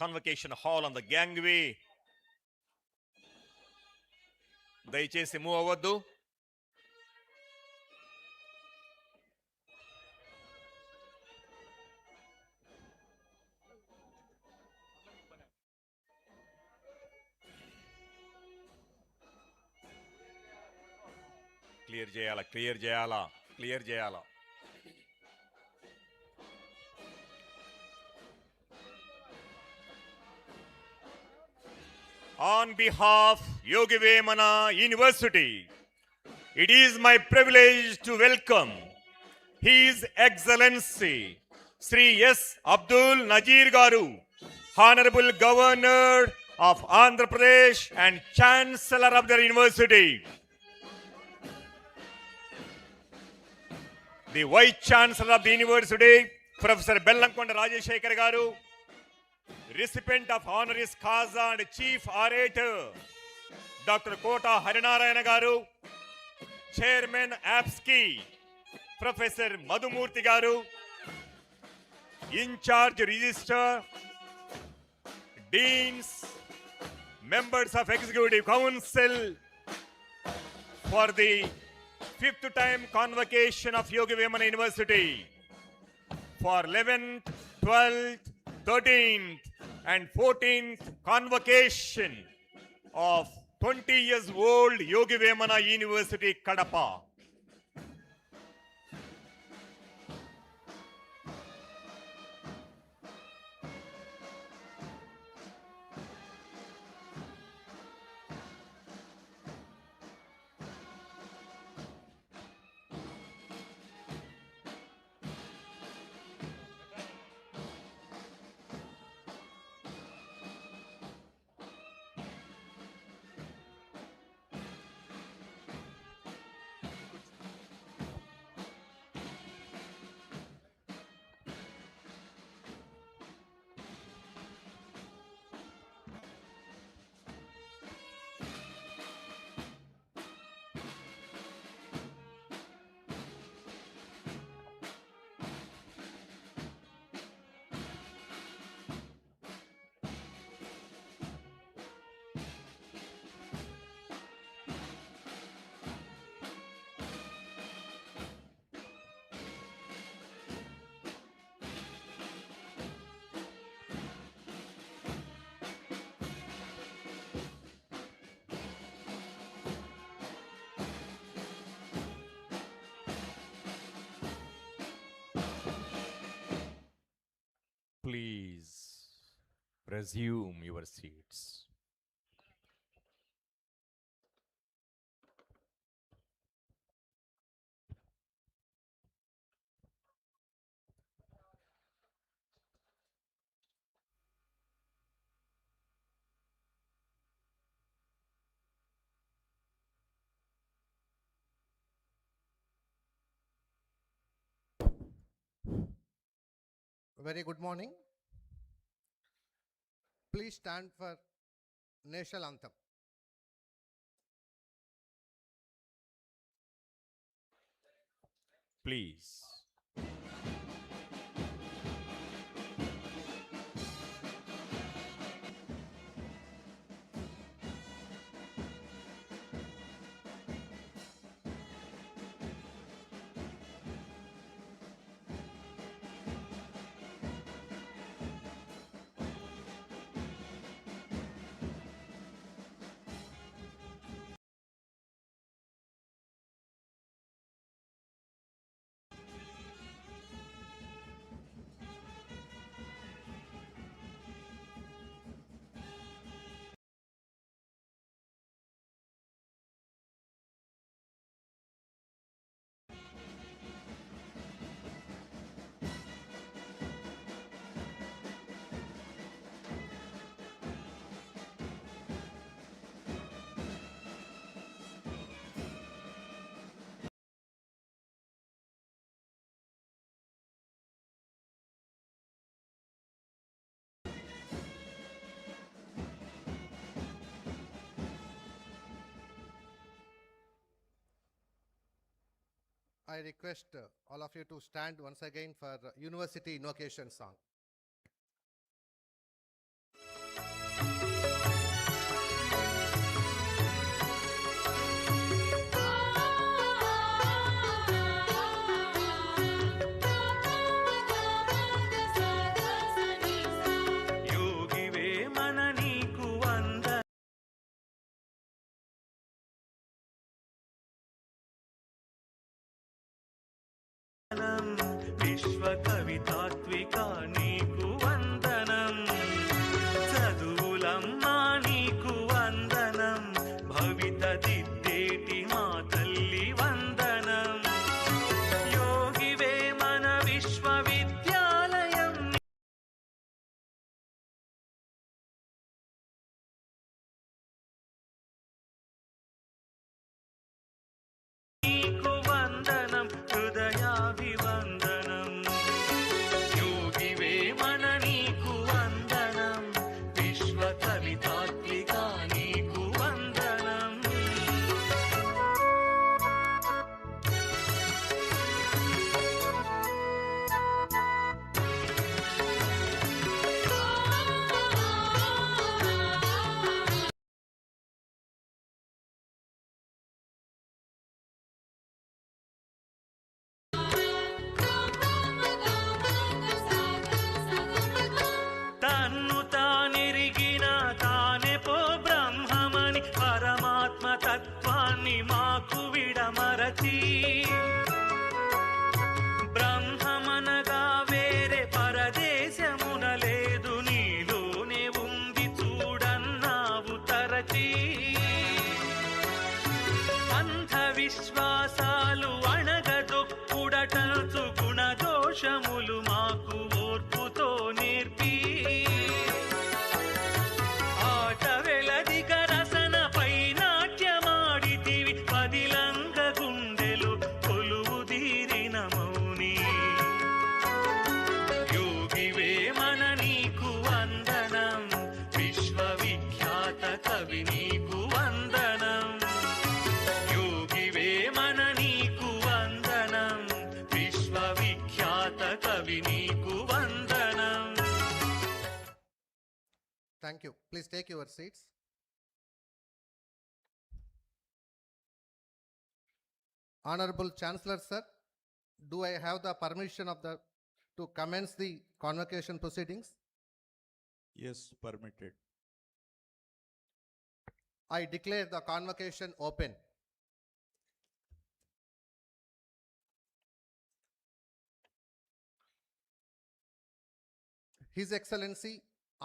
convocation hall on the gangway. దయచేసి మూవ్ అవ్వద్దు. క్లియర్ చేయాలా. On behalf Yogi Vemana University, it is my privilege to welcome His Excellency Sri S. Abdul Nazeer Garu, Honorable Governor of Andhra Pradesh and Chancellor of the University. The Vice Chancellor of the University, Professor Bellankonda Rajashekar Garu, recipient of honoris causa and chief orator, Dr. Kota Harinarayana Garu, Chairman APSCI, Professor Madhumurthy Garu, in charge Register, Deans, members of Executive Council for the 5th time Convocation of Yogi Vemana University for 11th, 12th, 13th and 14th Convocation of 20 years old Yogi Vemana University, Kadapa. Please resume your seats. Very good morning. Please stand for national anthem. Please. I request all of you to stand once again for University Invocation Song. కవి నీకు వందనం, యోగి వేమన నీకు వందనం, విశ్వవిఖ్యాత కవి నీకు వందనం. Thank you. Please take your seats. Honorable Chancellor, sir, do I have the permission of the to commence the convocation proceedings? Yes, permitted. I declare the convocation open. His Excellency,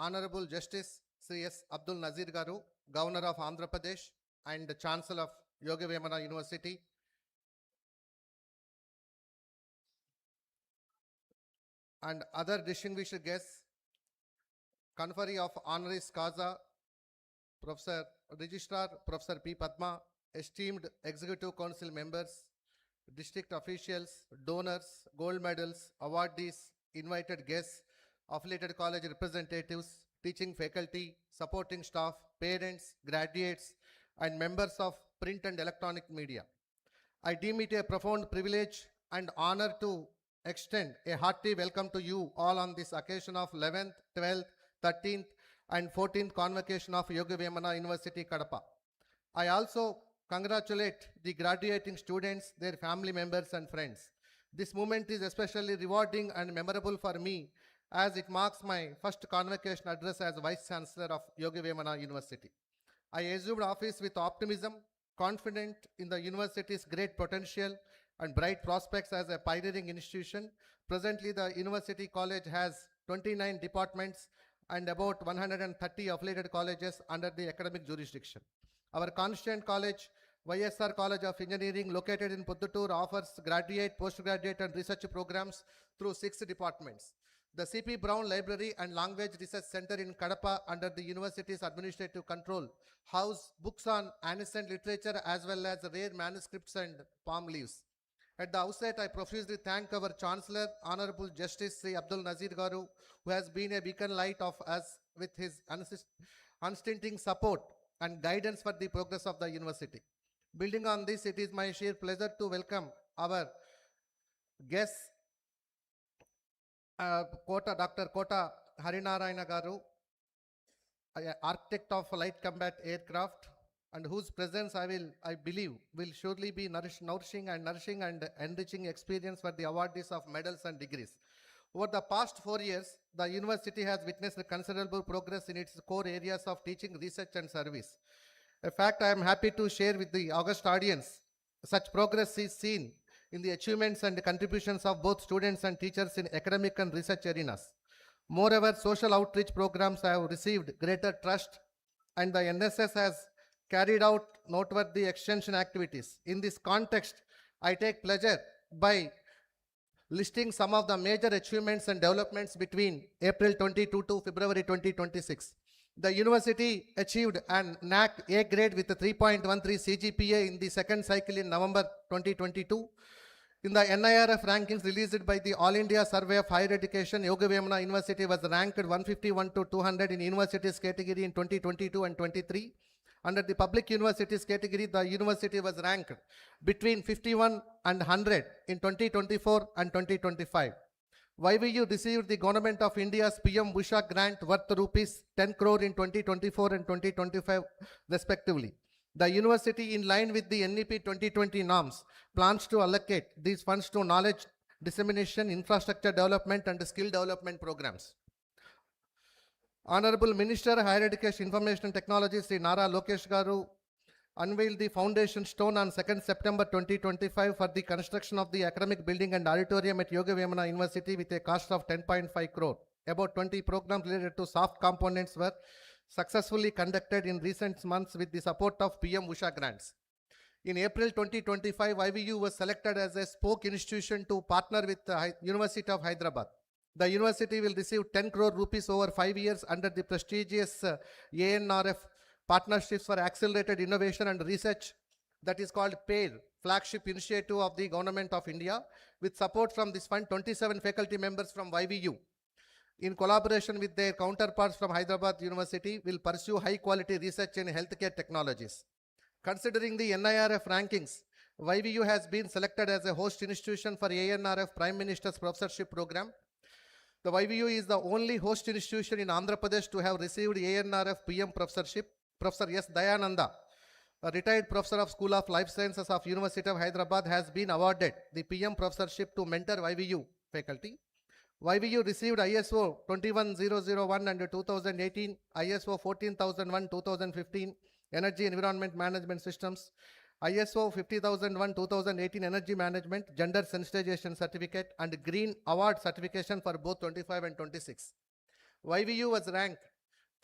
Honorable Justice Syed Abdul Nazeer Garu, Governor of Andhra Pradesh and Chancellor of Yogi Vemana University, and other distinguished guests, conferee of honoris causa, Professor Registrar Professor P. Padma, esteemed Executive Council members, district officials, donors, gold medals, awardees, invited guests, affiliated college representatives, teaching faculty, supporting staff, parents, graduates, and members of print and electronic media. I deem it a profound privilege and honor to extend a hearty welcome to you all on this occasion of 11th, 12th, 13th, and 14th convocation of Yogi Vemana University, Kadapa. I also congratulate the graduating students, their family members, and friends. This moment is especially rewarding and memorable for me as it marks my first convocation address as Vice Chancellor of Yogi Vemana University. I assumed office with optimism, confident in the university's great potential and bright prospects as a pioneering institution. Presently, the University College has 29 departments and about 130 affiliated colleges under the academic jurisdiction. Our constituent college, YSR College of Engineering, located in Puttur, offers graduate, postgraduate, and research programs through 6 departments. The C.P. Brown Library and Language Research Center in Kadapa, under the university's administrative control, house books on ancient literature as well as rare manuscripts and palm leaves. At the outset, I profusely thank our Chancellor, Honorable Justice Syed Abdul Nazeer Garu, who has been a beacon light of us with his unstinting support and guidance for the progress of the university. Building on this, it is my sheer pleasure to welcome our guests, Dr. Kota Harinarayana Garu, architect of light combat aircraft, and whose presence I believe will surely be nourishing and enriching experience for the awardees of medals and degrees. Over the past 4 years, the university has witnessed considerable progress in its core areas of teaching, research, and service. In fact, I am happy to share with the august audience such progress is seen in the achievements and contributions of both students and teachers in academic and research arenas. Moreover, social outreach programs have received greater trust, and the NSS has carried out noteworthy extension activities. In this context, I take pleasure by listing some of the major achievements and developments between April 22 to February 2026. The university achieved an NAC A grade with a 3.13 CGPA in the second cycle in November 2022. In the NIRF rankings released by the All India Survey of Higher Education, Yogi Vemana University was ranked 151 to 200 in universities category in 2022 and 23. Under the public universities category, the university was ranked between 51 and 100 in 2024 and 2025. YVU received the Government of India's PM Usha grant worth rupees 10 crore in 2024 and 2025 respectively. The university, in line with the NEP 2020 norms, plans to allocate these funds to knowledge dissemination, infrastructure development, and skill development programs. Honorable Minister, Higher Education, Information and Technology, Sri Nara Lokesh Garu, unveiled the foundation stone on 2nd September 2025 for the construction of the academic building and auditorium at Yogi Vemana University with a cost of 10.5 crore. About 20 programs related to soft components were successfully conducted in recent months with the support of PM Usha grants. In April 2025, IVU was selected as a spoke institution to partner with the University of Hyderabad. The university will receive 10 crore rupees over 5 years under the prestigious ANRF Partnerships for Accelerated Innovation and Research, that is called PAIR, flagship initiative of the Government of India. With support from this fund, 27 faculty members from YVU in collaboration with their counterparts from Hyderabad University, will pursue high-quality research in healthcare technologies. Considering the NIRF rankings, YVU has been selected as a host institution for ANRF Prime Minister's Professorship Program. The YVU is the only host institution in Andhra Pradesh to have received ANRF PM Professorship. Professor S. Dayananda, a retired professor of School of Life Sciences of University of Hyderabad, has been awarded the PM Professorship to mentor YVU faculty. YVU received ISO 21001 and 2018, ISO 14001 2015, Energy Environment Management Systems, ISO 50001 2018 Energy Management, Gender Sensitization Certificate, and Green Award Certification for both 25 and 26. YVU was ranked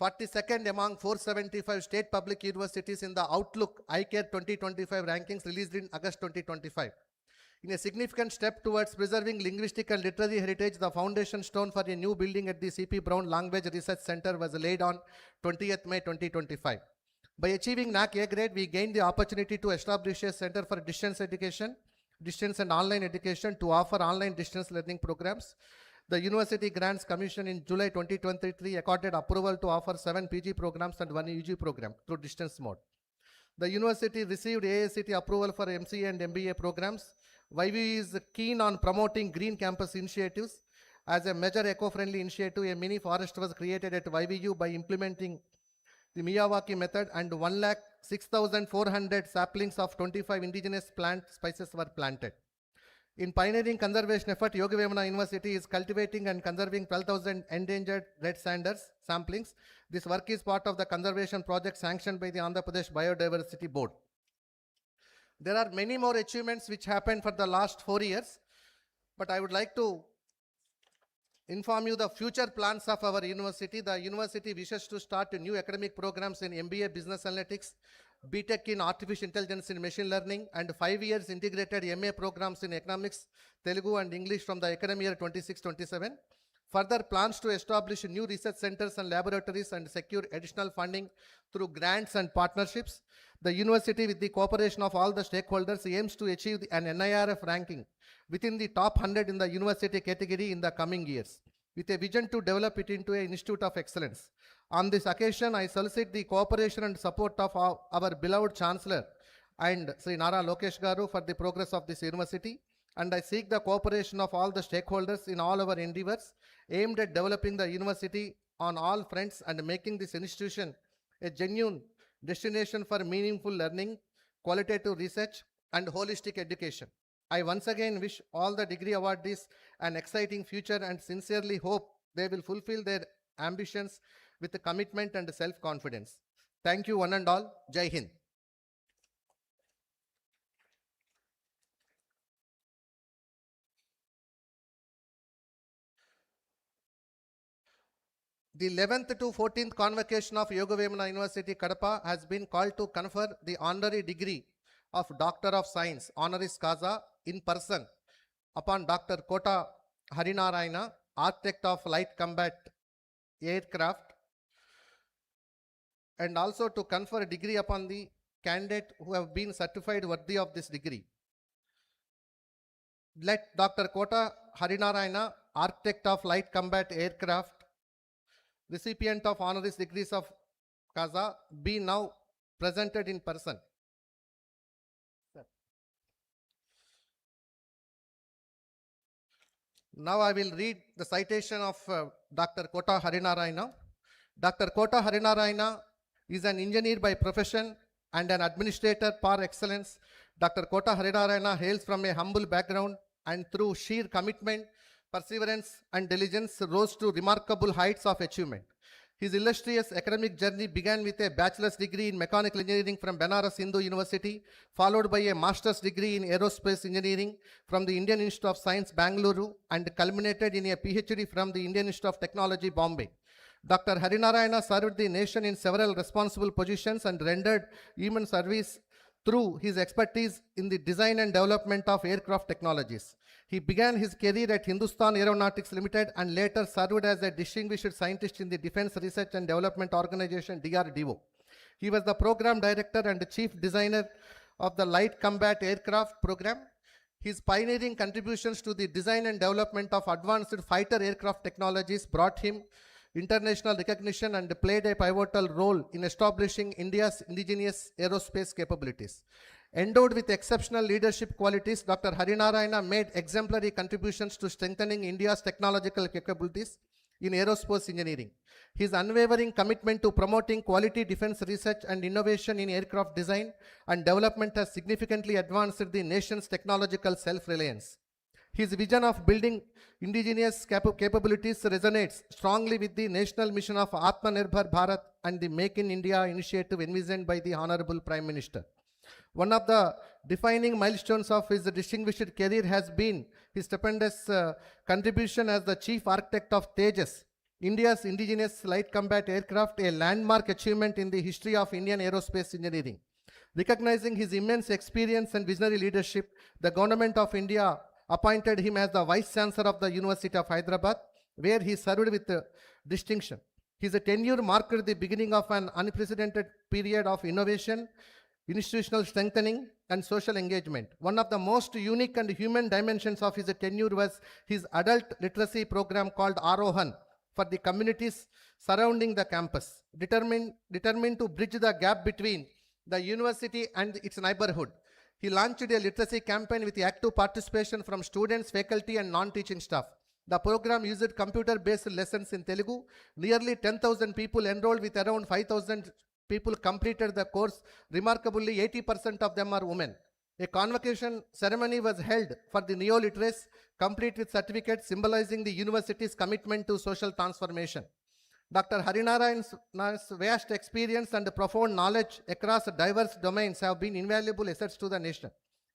42nd among 475 state public universities in the Outlook iCare 2025 rankings released in August 2025. In a significant step towards preserving linguistic and literary heritage, the foundation stone for a new building at the CP Brown Language Research Center was laid on 20th May 2025. By achieving NAC A grade, we gained the opportunity to establish a center for distance education, distance and online education to offer online distance learning programs. The University Grants Commission in July 2023 accorded approval to offer 7 PG programs and 1 UG program through distance mode. The university received AICTE approval for MCA and MBA programs. YVU is keen on promoting green campus initiatives. As a major eco-friendly initiative, a mini forest was created at YVU by implementing the Miyawaki method, and 1,06,400 saplings of 25 indigenous plant species were planted. In pioneering conservation effort, Yogavemana University is cultivating and conserving 12,000 endangered red sanders samplings. This work is part of the conservation project sanctioned by the Andhra Pradesh Biodiversity Board. There are many more achievements which happened for the last 4 years, but I would like to inform you the future plans of our university. The university wishes to start new academic programs in MBA Business Analytics, BTech in Artificial Intelligence and Machine Learning, and 5 years integrated MA programs in Economics, Telugu and English from the academic year 26-27. Further plans to establish new research centers and laboratories and secure additional funding through grants and partnerships. The university, with the cooperation of all the stakeholders, aims to achieve an NIRF ranking within the top 100 in the university category in the coming years, with a vision to develop it into an institute of excellence. On this occasion, I solicit the cooperation and support of our beloved Chancellor and Sri Nara Lokesh Garu for the progress of this university, and I seek the cooperation of all the stakeholders in all our endeavors aimed at developing the university on all fronts and making this institution a genuine destination for meaningful learning, qualitative research, and holistic education. I once again wish all the degree awardees an exciting future and sincerely hope they will fulfill their ambitions with the commitment and self-confidence. Thank you one and all. Jai Hind. The 11th to 14th convocation of Yogavemana University, Kadapa has been called to confer the honorary degree of Doctor of Science, honoris causa, in person upon Dr. Kota Harinarayana, Architect of Light Combat Aircraft, and also to confer a degree upon the candidate who have been certified worthy of this degree. Let Dr. Kota Harinarayana, Architect of Light Combat Aircraft, recipient of honoris degrees of CASA, be now presented in person. Now I will read the citation of Dr. Kota Harinarayana. Dr. Kota Harinarayana is an engineer by profession and an administrator par excellence. Dr. Kota Harinarayana hails from a humble background and through sheer commitment, perseverance and diligence rose to remarkable heights of achievement. His illustrious academic journey began with a bachelor's degree in mechanical engineering from Banaras Hindu University, followed by a master's degree in aerospace engineering from the Indian Institute of Science, Bangalore, and culminated in a PhD from the Indian Institute of Technology, Bombay. Dr. Harinarayana served the nation in several responsible positions and rendered human service through his expertise in the design and development of aircraft technologies. He began his career at Hindustan Aeronautics Limited and later served as a distinguished scientist in the Defense Research and Development Organization, DRDO. He was the program director and chief designer of the Light Combat Aircraft program. His pioneering contributions to the design and development of advanced fighter aircraft technologies brought him international recognition and played a pivotal role in establishing India's indigenous aerospace capabilities. Endowed with exceptional leadership qualities, Dr. Harinarayana made exemplary contributions to strengthening India's technological capabilities in aerospace engineering. His unwavering commitment to promoting quality defense research and innovation in aircraft design and development has significantly advanced the nation's technological self-reliance. His vision of building indigenous capabilities resonates strongly with the national mission of Atmanirbhar Bharat and the Make in India initiative envisioned by the Honorable Prime Minister. One of the defining milestones of his distinguished career has been his stupendous contribution as the chief architect of Tejas, India's indigenous light combat aircraft, a landmark achievement in the history of Indian aerospace engineering. Recognizing his immense experience and visionary leadership, the Government of India appointed him as the Vice Chancellor of the University of Hyderabad, where he served with distinction. His tenure marked the beginning of an unprecedented period of innovation, institutional strengthening, and social engagement. One of the most unique and human dimensions of his tenure was his adult literacy program called Arohan for the communities surrounding the campus. Determined to bridge the gap between the university and its neighborhood, he launched a literacy campaign with active participation from students, faculty, and non-teaching staff. The program used computer-based lessons in Telugu. Nearly 10,000 people enrolled, with around 5,000 people completed the course. Remarkably, 80% of them are women. A convocation ceremony was held for the neo-literates, complete with certificates symbolizing the university's commitment to social transformation. Dr. Harinarayana's vast experience and profound knowledge across diverse domains have been invaluable assets to the nation.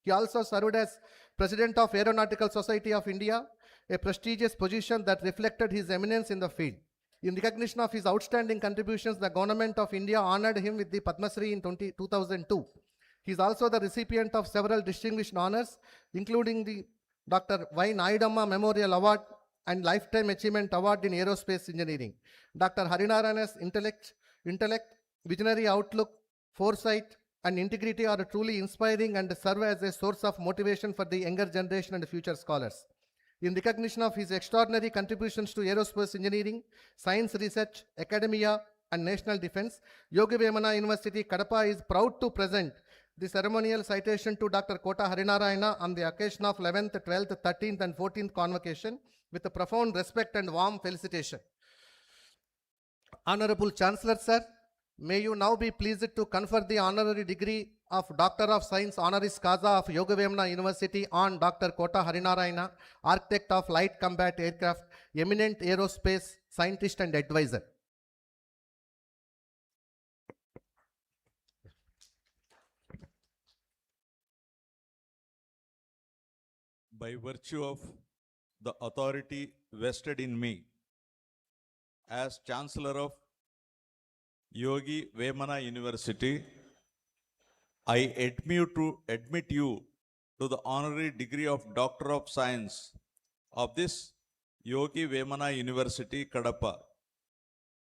He also served as President of Aeronautical Society of India, a prestigious position that reflected his eminence in the field. In recognition of his outstanding contributions, the Government of India honored him with the Padma Shri in 2002. He is also the recipient of several distinguished honors, including the Dr. Y. Naidamma Memorial Award and Lifetime Achievement Award in Aerospace Engineering. Dr. Harinarayana's intellect, visionary outlook, foresight, and integrity are truly inspiring and serve as a source of motivation for the younger generation and future scholars. In recognition of his extraordinary contributions to aerospace engineering, science research, academia, and national defense, Yogi Vemana University, Kadapa is proud to present the ceremonial citation to Dr. Kota Harinarayana on the occasion of 11th, 12th, 13th, and 14th Convocation with a profound respect and warm felicitation. Honorable Chancellor, sir, may you now be pleased to confer the honorary degree of Doctor of Science Honoris Causa of Yoga Vemana University on Dr. Kota Harinarayana, Architect of Light Combat Aircraft, eminent aerospace scientist and advisor. By virtue of the authority vested in me as Chancellor of Yogi Vemana University, I admit you to the honorary degree of Doctor of Science of this Yogi Vemana University, Kadapa,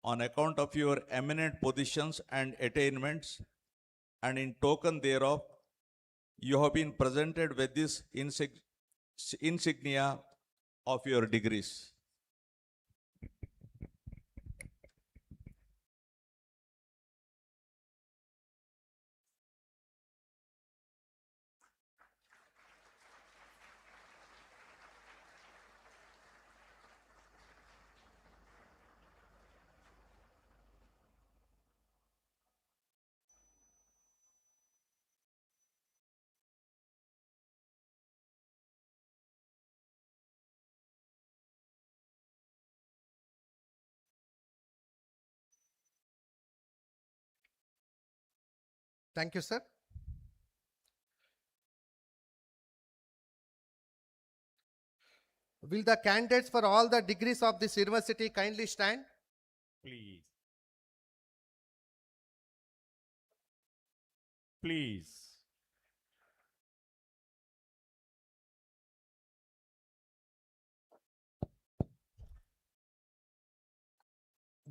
on account of your eminent positions and attainments, and in token thereof, you have been presented with this insignia of your degrees. Thank you, sir. Will the candidates for all the degrees of this university kindly stand? Please. Please.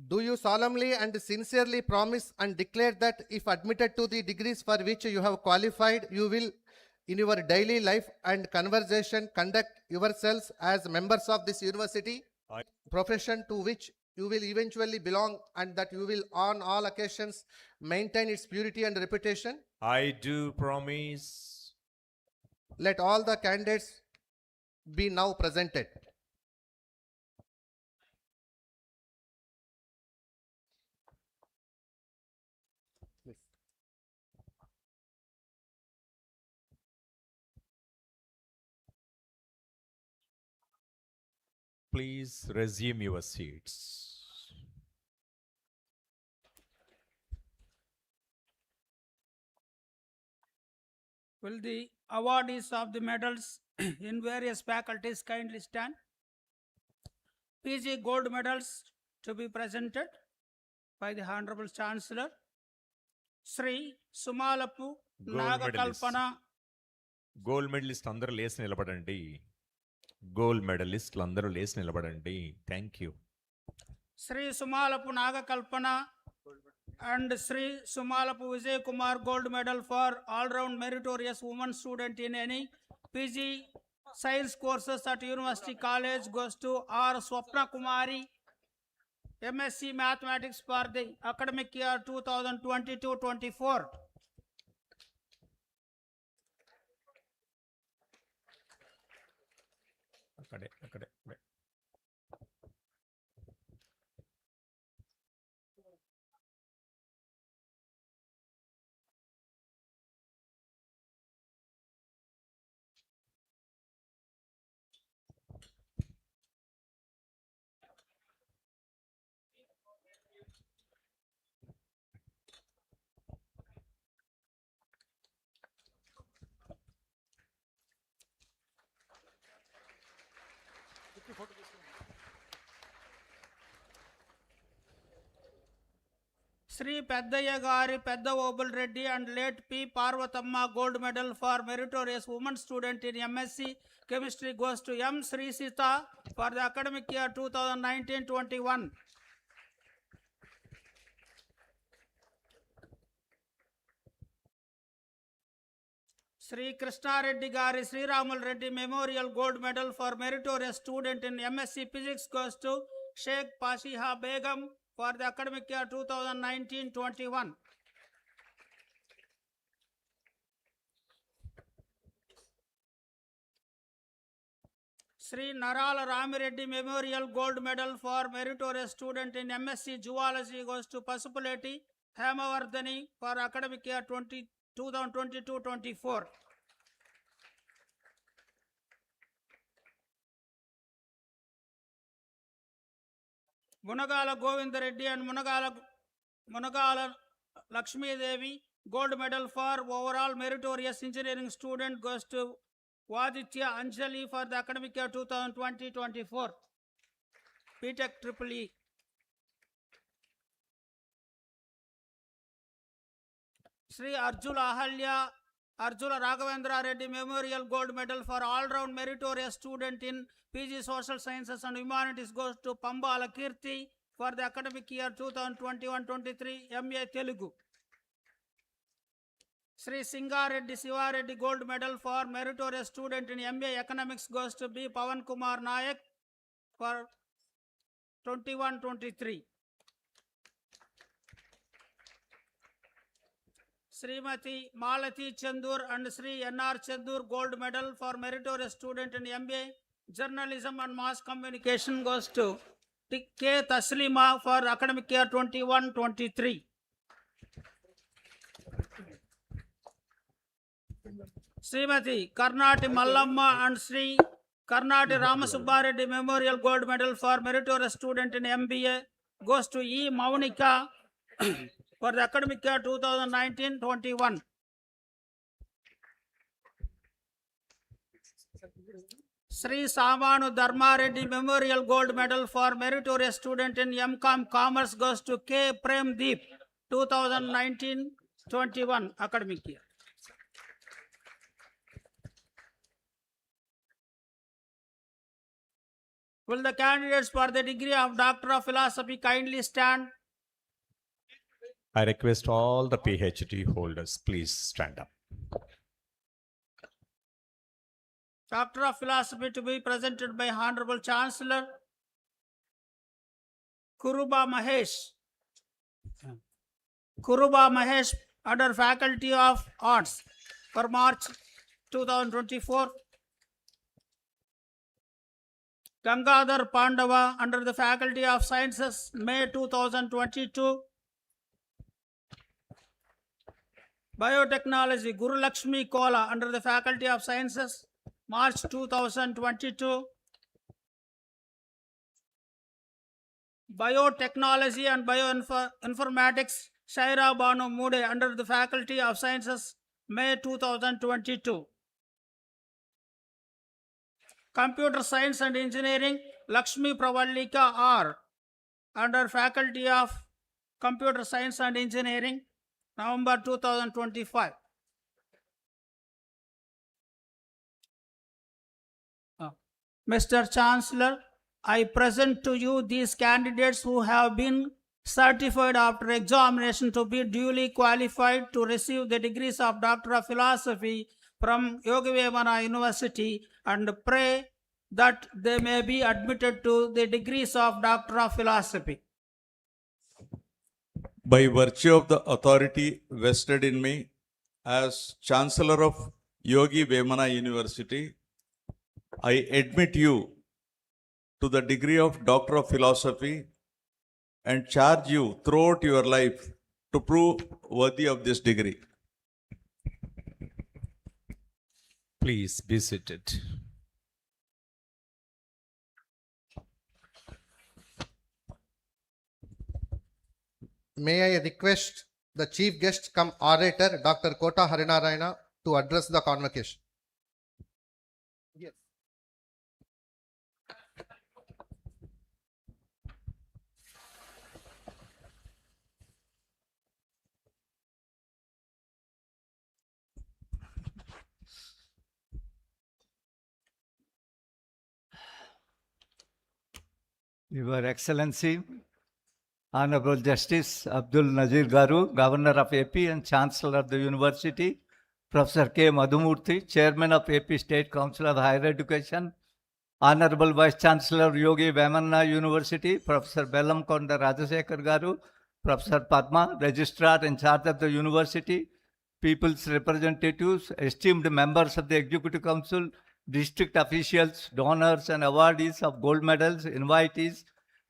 Do you solemnly and sincerely promise and declare that if admitted to the degrees for which you have qualified, you will in your daily life and conversation conduct yourselves as members of this university, I- profession to which you will eventually belong, and that you will on all occasions maintain its purity and reputation. I do promise. Let all the candidates be now presented. Please resume your seats. Will the awardees of the medals in various faculties kindly stand? PG gold medals to be presented by the Honorable Chancellor. Sri Sumalapu Gold medalist. Nagakalpana gold medalist అందరూ లేచి నిలబడండి. Gold మెడలిస్టులు అందరూ లేచి నిలబడండి. Thank you. Sri Sumalapu Nagakalpana and Sri Sumalapu Vijay Kumar gold medal for all-round meritorious woman student in any PG science courses at University College goes to R. Swapna Kumari, MSc Mathematics for the academic year 2022-24. అక్కడే అక్కడే అక్కడే. Sri Peddaya Gari Pedda Obul Reddy and late P. Parvatamma gold medal for meritorious woman student in MSc Chemistry goes to M. Sri Sita for the academic year 2019-21. Sri Krishna Reddy Gari Sri Ramal Reddy Memorial Gold Medal for meritorious student in MSc Physics goes to Sheikh Pashiha Begum for the academic year 2019-21. Sri Narala Ramireddy Memorial Gold Medal for meritorious student in MSc Zoology goes to Pasupuleti Hemavardhani for academic year 2022-24. Munagala Govinda Reddy and Munagala Lakshmi Devi gold medal for overall meritorious engineering student goes to Waditya Anjali for the academic year 2020-24. BTech Triple E. Sri Arjula Raghavendra Reddy Memorial Gold Medal for all-round meritorious student in PG Social Sciences and Humanities goes to Pambala Kirti for the academic year 2021-23 MA Telugu. Sri Singareddy Sivareddy Gold Medal for meritorious student in MA Economics goes to B. Pavan Kumar Nayak for 21-23. Srimati Malati Chandur and Sri N.R. Chandur Gold Medal for meritorious student in MBA Journalism and Mass Communication goes to K. Taslima for academic year 21-23. Srimati Karnati Mallamma and Sri Karnati Ramasubbareddy Memorial Gold Medal for meritorious student in MBA goes to E. Maunika for the academic year 2019-21. Sri Samanu Dharma Reddy Memorial Gold Medal for meritorious student in MCom Commerce goes to K. Prem Deep 2019-21 academic year. Will the candidates for the degree of Doctor of Philosophy kindly stand? I request all the PhD holders, please stand up. Doctor of Philosophy to be presented by Honorable Chancellor Kuruba Mahesh under Faculty of Arts for March 2024. Gangadhar Pandava under the Faculty of Sciences, May 2022. Biotechnology, Guru Lakshmi Kola under the Faculty of Sciences, March 2022. Biotechnology and Bioinformatics, Shaira Banu Mude under the Faculty of Sciences, May 2022. Computer Science and Engineering, Lakshmi Pravallika R under Faculty of Computer Science and Engineering, November 2025. Mr. Chancellor, I present to you these candidates who have been certified after examination to be duly qualified to receive the degrees of Doctor of Philosophy from Yogi Vemana University, and pray that they may be admitted to the degrees of Doctor of Philosophy. By virtue of the authority vested in me as Chancellor of Yogi Vemana University, I admit you to the degree of Doctor of Philosophy and charge you throughout your life to prove worthy of this degree. Please be seated. May I request the chief guest cum orator, Dr. Kota Harinarayana, to address the convocation. Yes. Your Excellency, Honorable Justice Abdul Nazeer Garu, Governor of AP and Chancellor of the University, Professor K. Madhumurthy, Chairman of AP State Council of Higher Education, Honorable Vice Chancellor Yogi Vemana University, Professor Bellamkonda Rajasekhar Garu, Professor Padma, Registrar in charge of the University, People's representatives, esteemed members of the Executive Council, district officials, donors and awardees of gold medals, invitees,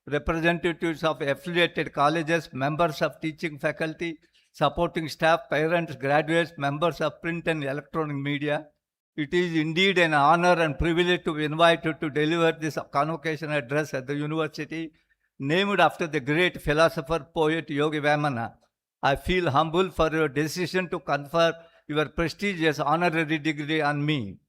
representatives of affiliated colleges, members of teaching faculty, supporting staff, parents, graduates, members of print and electronic media. It is indeed an honor and privilege to be invited to deliver this convocation address at the university named after the great philosopher, poet Yogi Vemana. I feel humble for your decision to confer your prestigious honorary degree on me.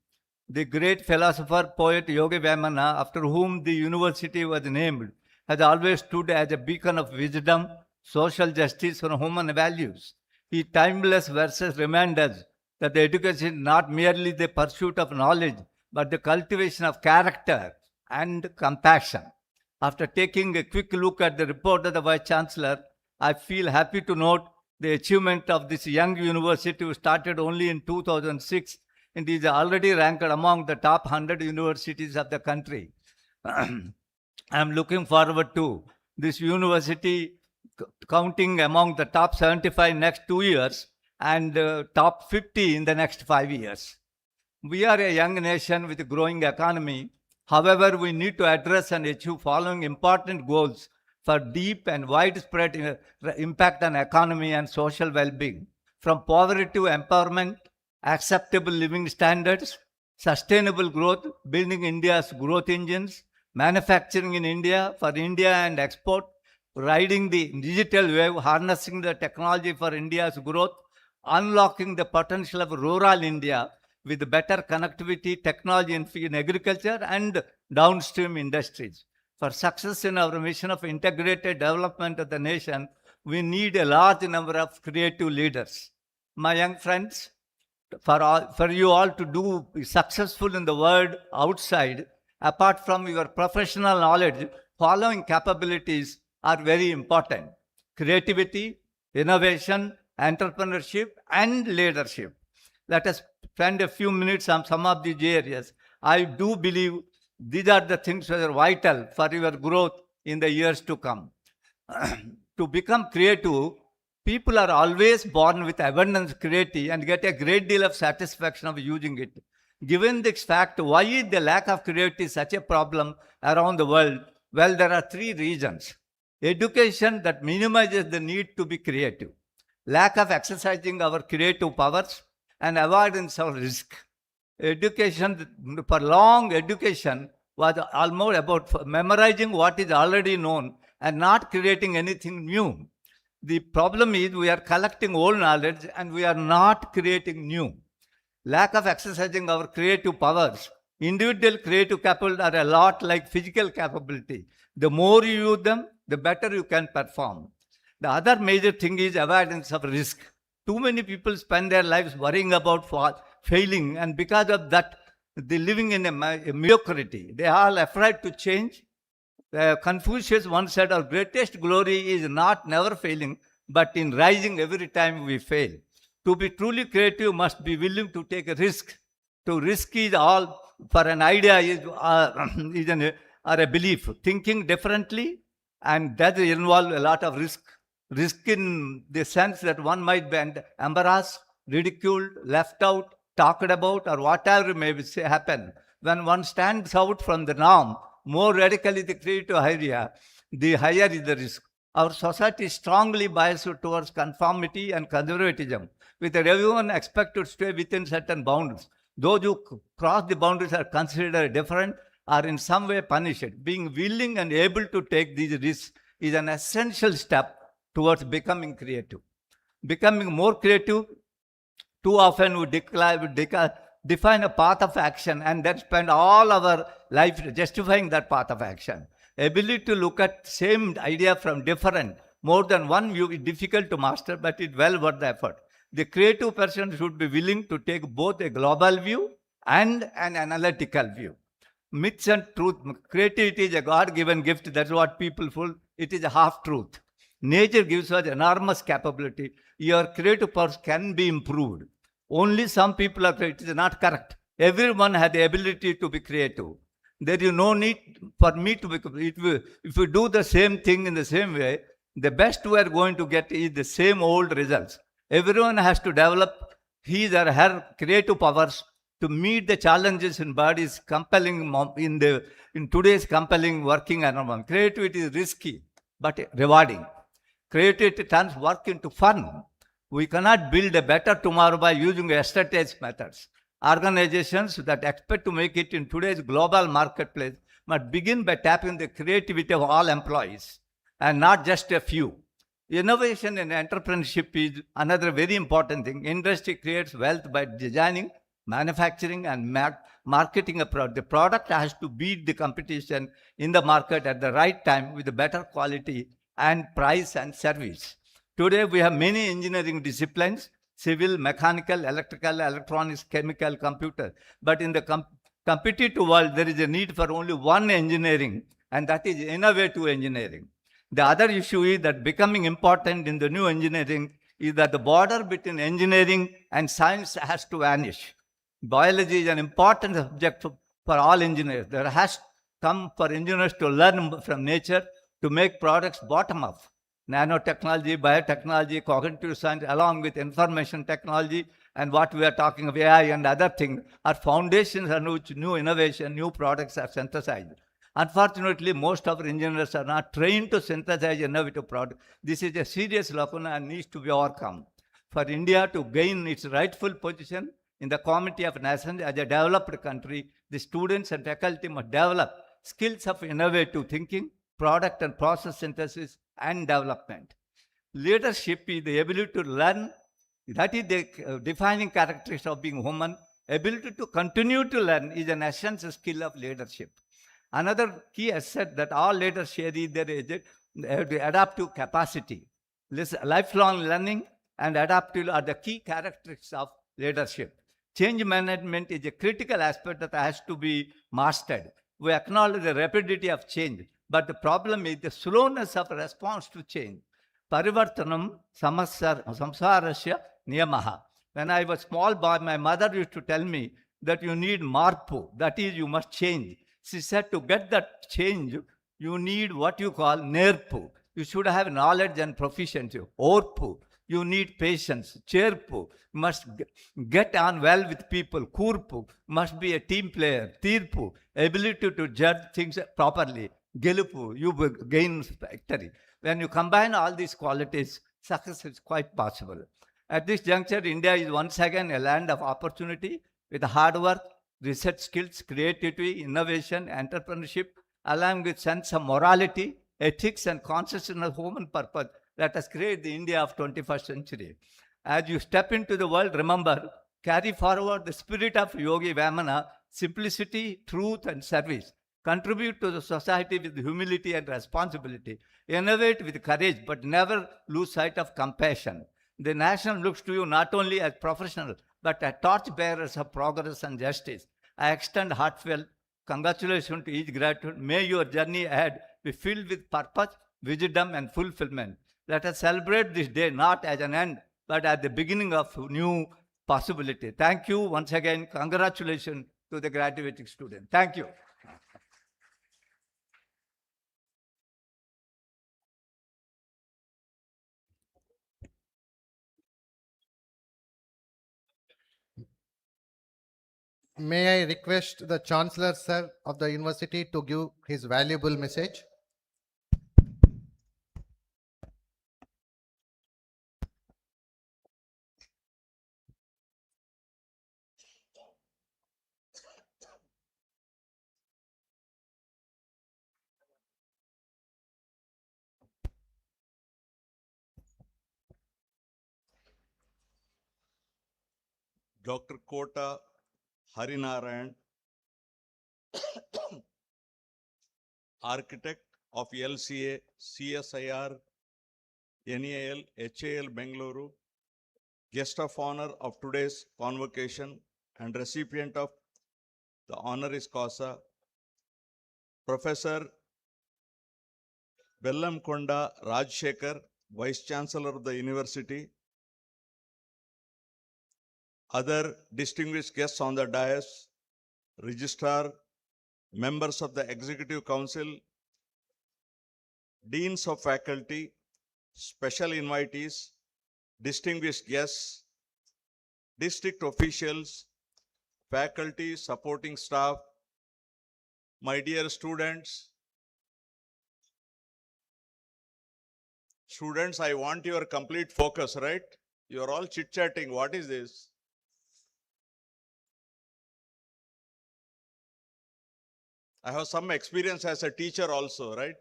The great philosopher, poet Yogi Vemana, after whom the university was named, has always stood as a beacon of wisdom, social justice, and human values. His timeless verses remind us that the education is not merely the pursuit of knowledge, but the cultivation of character and compassion. After taking a quick look at the report of the Vice Chancellor, I feel happy to note the achievement of this young university who started only in 2006 and is already ranked among the top 100 universities of the country. I am looking forward to this university counting among the top 75 next 2 years and top 50 in the next 5 years. We are a young nation with a growing economy. However, we need to address and achieve following important goals for deep and widespread impact on economy and social well-being. From poverty to empowerment, acceptable living standards, sustainable growth, building India's growth engines, manufacturing in India for India and export, riding the digital wave, harnessing the technology for India's growth, unlocking the potential of rural India with better connectivity, technology in agriculture and downstream industries. For success in our mission of integrated development of the nation, we need a large number of creative leaders. My young friends, for you all to be successful in the world outside, apart from your professional knowledge, following capabilities are very important: creativity, innovation, entrepreneurship, and leadership. Let us spend a few minutes on some of these areas. I do believe these are the things that are vital for your growth in the years to come. To become creative, people are always born with abundance of creativity and get a great deal of satisfaction of using it. Given this fact, why is the lack of creativity such a problem around the world? Well, there are three reasons. Education that minimizes the need to be creative, lack of exercising our creative powers, and avoidance of risk. Education, for long education, was almost about memorizing what is already known and not creating anything new. The problem is we are collecting old knowledge and we are not creating new. Lack of exercising our creative powers. Individual creative capabilities are a lot like physical capability. The more you use them, the better you can perform. The other major thing is avoidance of risk. Too many people spend their lives worrying about failing, and because of that, they're living in a mediocrity. They are all afraid to change. Confucius once said, our greatest glory is not never failing, but in rising every time we fail. To be truly creative, must be willing to take a risk. To risk is all for an idea is or a belief. Thinking differently, and that involve a lot of risk. Risk in the sense that one might be embarrassed, ridiculed, left out, talked about, or whatever may happen. When one stands out from the norm, more radically the creative idea, the higher is the risk. Our society is strongly biased towards conformity and conservatism, with everyone expected to stay within certain boundaries. Those who cross the boundaries are considered different, are in some way punished. Being willing and able to take these risks is an essential step towards becoming creative. Becoming more creative, too often we define a path of action and then spend all our life justifying that path of action. Ability to look at same idea from different, more than one view is difficult to master, but it's well worth the effort. The creative person should be willing to take both a global view and an analytical view. Myths and truth. Creativity is a God-given gift. That's what people feel. It is a half-truth. Nature gives us enormous capability. Your creative powers can be improved. Only some people are creative. It is not correct. Everyone has the ability to be creative. There is no need for me to be. If we do the same thing in the same way, the best we are going to get is the same old results. Everyone has to develop his or her creative powers to meet the challenges in body's compelling in today's compelling working environment. Creativity is risky but rewarding. Creativity turns work into fun. We cannot build a better tomorrow by using yesterday's methods. Organizations that expect to make it in today's global marketplace must begin by tapping the creativity of all employees and not just a few. Innovation and entrepreneurship is another very important thing. Industry creates wealth by designing, manufacturing, and marketing a product. The product has to beat the competition in the market at the right time with a better quality and price and service. Today, we have many engineering disciplines, civil, mechanical, electrical, electronics, chemical, computer. But in the competitive world, there is a need for only one engineering, and that is innovative engineering. The other issue is that becoming important in the new engineering is that the border between engineering and science has to vanish. Biology is an important subject for all engineers. There has come for engineers to learn from nature to make products bottom up. Nanotechnology, biotechnology, cognitive science, along with information technology and what we are talking of AI and other things are foundations on which new innovation, new products are synthesized. Unfortunately, most of our engineers are not trained to synthesize innovative products. This is a serious lacuna and needs to be overcome. For India to gain its rightful position in the Committee of Nations as a developed country, the students and faculty must develop skills of innovative thinking, product and process synthesis, and development. Leadership is the ability to learn. That is the defining characteristic of being human. Ability to continue to learn is an essential skill of leadership. Another key asset that all leaders share is their adaptive capacity. Lifelong learning and adaptive are the key characteristics of leadership. Change management is a critical aspect that has to be mastered. We acknowledge the rapidity of change, but the problem is the slowness of response to change. Parivartanam samsarasya niyamaha. When I was small boy, my mother used to tell me, that you need marpu, that is, you must change. She said to get that change, you need what you call nerpu. You should have knowledge and proficiency. Orpu, you need patience. Cherpu, must get on well with people. Kurpu, must be a team player. Tirpu, ability to judge things properly. Gelupu, you will gain victory. When you combine all these qualities, success is quite possible. At this juncture, India is once again a land of opportunity with hard work, research skills, creativity, innovation, entrepreneurship, along with sense of morality, ethics, and consciousness of human purpose. Let us create the India of 21st century. As you step into the world, remember, carry forward the spirit of Yogi Vamana, simplicity, truth, and service. Contribute to the society with humility and responsibility. Innovate with courage, but never lose sight of compassion. The nation looks to you not only as professionals, but as torchbearers of progress and justice. I extend heartfelt congratulations to each graduate. May your journey ahead be filled with purpose, wisdom, and fulfillment. Let us celebrate this day not as an end, but at the beginning of new possibility. Thank you once again. Congratulations to the graduating students. Thank you. May I request the Chancellor, sir, of the university to give his valuable message? Dr. Kota Harinarayan, architect of LCA, CSIR, NAL, HAL Bengaluru, guest of honor of today's convocation and recipient of the honoris causa, Professor Bellamkonda Rajshekar, Vice Chancellor of the University, other distinguished guests on the dais, Registrar, members of the Executive Council, Deans of Faculty, special invitees, distinguished guests, district officials, faculty, supporting staff, my dear students. Students, I want your complete focus, right? You are all chit-chatting. What is this? I have some experience as a teacher also, right?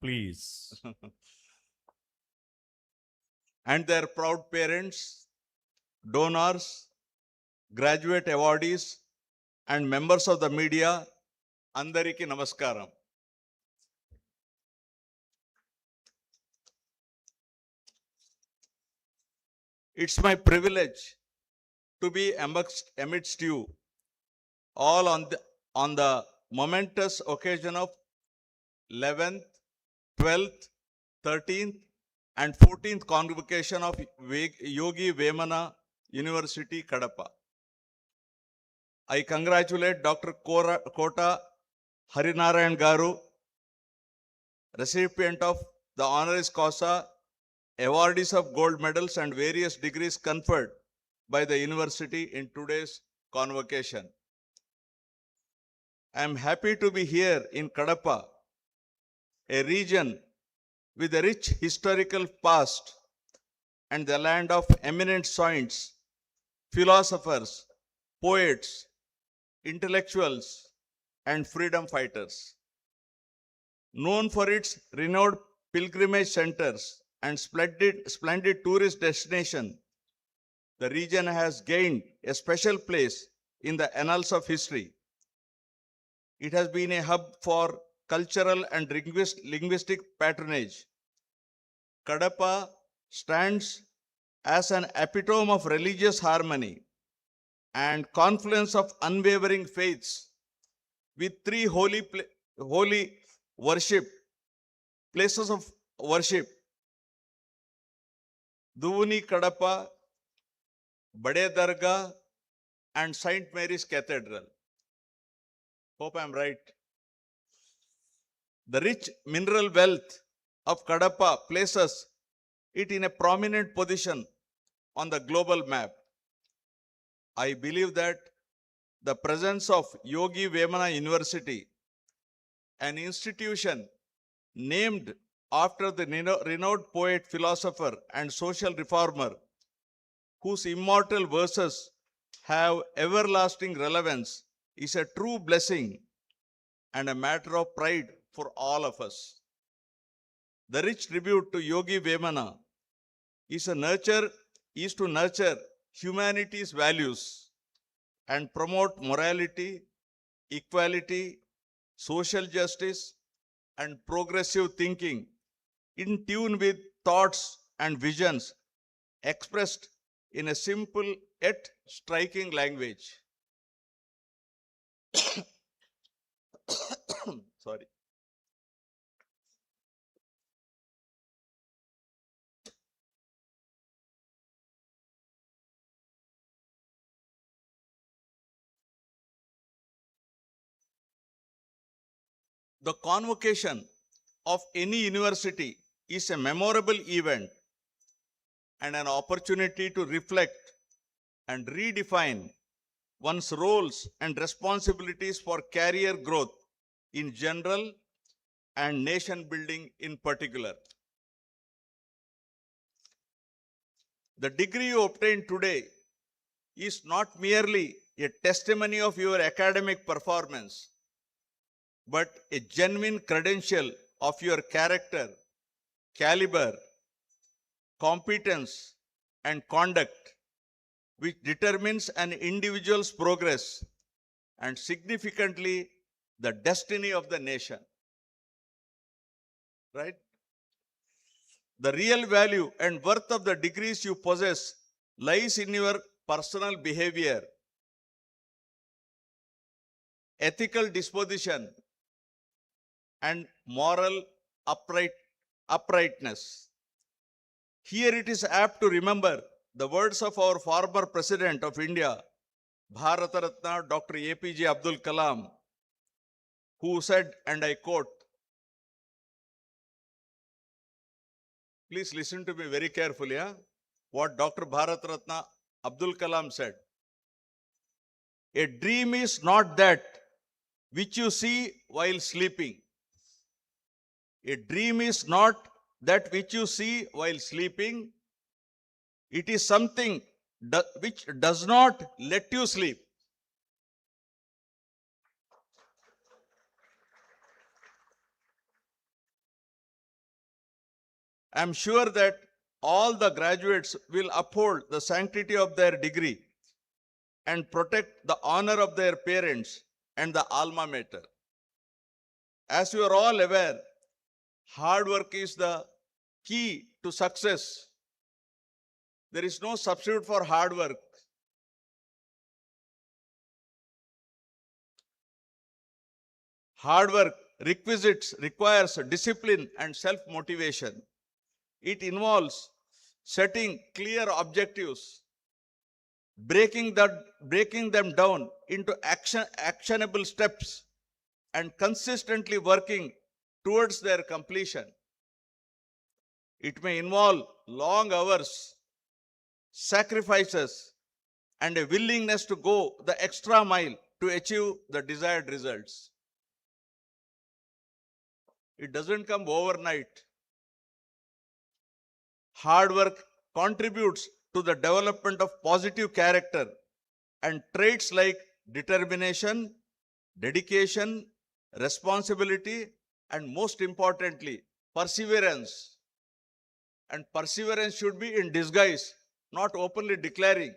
Please. And their proud parents, donors, graduate awardees, and members of the media, Andariki Namaskaram. It's my privilege to be amidst you all on the momentous occasion of 11th, 12th, 13th, and 14th convocation of Yogi Vemana University, Kadapa. I congratulate Dr. Kota Harinarayan Garu, recipient of the honoris causa, awardees of gold medals and various degrees conferred by the university in today's convocation. I am happy to be here in Kadapa, a region with a rich historical past and the land of eminent saints, philosophers, poets, intellectuals, and freedom fighters. Known for its renowned pilgrimage centers and splendid tourist destination, the region has gained a special place in the annals of history. It has been a hub for cultural and linguistic patronage. Kadapa stands as an epitome of religious harmony and confluence of unwavering faiths, with three holy worship places of worship: Duvuni Kadapa, Bade Dargah, and St. Mary's Cathedral. Hope I'm right. The rich mineral wealth of Kadapa places it in a prominent position on the global map. I believe that the presence of Yogi Vemana University, an institution named after the renowned poet, philosopher, and social reformer, whose immortal verses have everlasting relevance, is a true blessing and a matter of pride for all of us. The rich tribute to Yogi Vemana is to nurture humanity's values and promote morality, equality, social justice, and progressive thinking in tune with thoughts and visions expressed in a simple yet striking language. Sorry. The convocation of any university is a memorable event and an opportunity to reflect and redefine one's roles and responsibilities for career growth in general and nation building in particular. The degree you obtain today is not merely a testimony of your academic performance, but a genuine credential of your character, caliber, competence, and conduct, which determines an individual's progress and significantly the destiny of the nation. Right? The real value and worth of the degrees you possess lies in your personal behavior, ethical disposition, and moral uprightness. Here it is apt to remember the words of our former President of India, Bharata Ratna Dr. APJ Abdul Kalam, who said, and I quote, please listen to me very carefully, what Dr. Bharata Ratna Abdul Kalam said. A dream is not that which you see while sleeping. A dream is not that which you see while sleeping. It is something which does not let you sleep. I am sure that all the graduates will uphold the sanctity of their degree and protect the honor of their parents and the alma mater. As you are all aware, hard work is the key to success. There is no substitute for hard work. Hard work requires discipline and self-motivation. It involves setting clear objectives, breaking them down into actionable steps, and consistently working towards their completion. It may involve long hours, sacrifices, and a willingness to go the extra mile to achieve the desired results. It doesn't come overnight. Hard work contributes to the development of positive character and traits like determination, dedication, responsibility, and most importantly, perseverance. And perseverance should be in disguise, not openly declaring.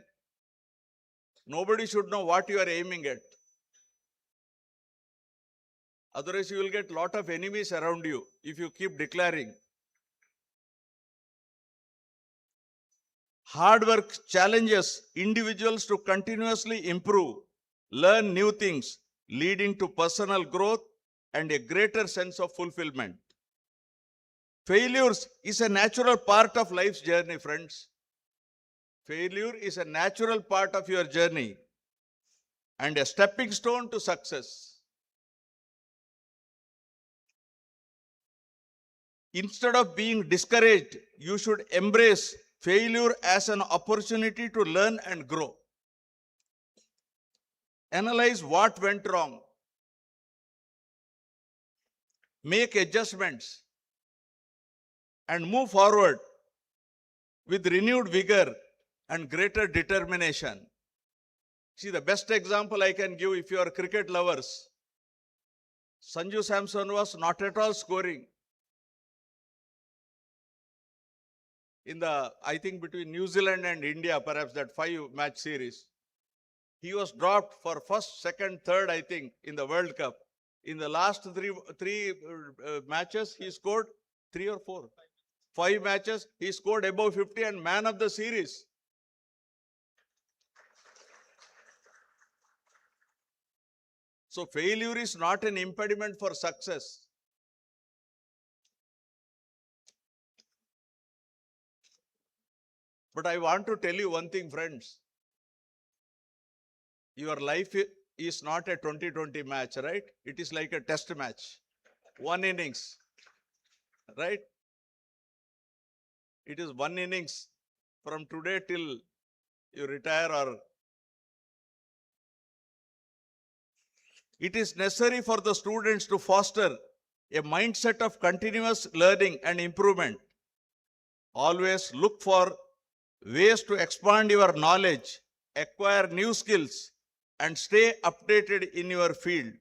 Nobody should know what you are aiming at. Otherwise, you will get a lot of enemies around you if you keep declaring. Hard work challenges individuals to continuously improve, learn new things, leading to personal growth and a greater sense of fulfillment. Failures is a natural part of life's journey, friends. Failure is a natural part of your journey. and a stepping stone to success. Instead of being discouraged, you should embrace failure as an opportunity to learn and grow. Analyze what went wrong. Make adjustments and move forward with renewed vigor and greater determination. See, the best example I can give, if you are cricket lovers, Sanju Samson was not at all scoring. In the, I think between New Zealand and India, perhaps that 5-match series, he was dropped for first, second, third, I think, in the World Cup. In the last three matches, he scored 3 or 4. 5 matches, he scored above 50 and man of the series. So failure is not an impediment for success. But I want to tell you one thing, friends. Your life is not a 20-20 match, right? It is like a test match. 1 innings, right? It is 1 innings from today till you retire, or it is necessary for the students to foster a mindset of continuous learning and improvement. Always look for ways to expand your knowledge, acquire new skills, and stay updated in your field.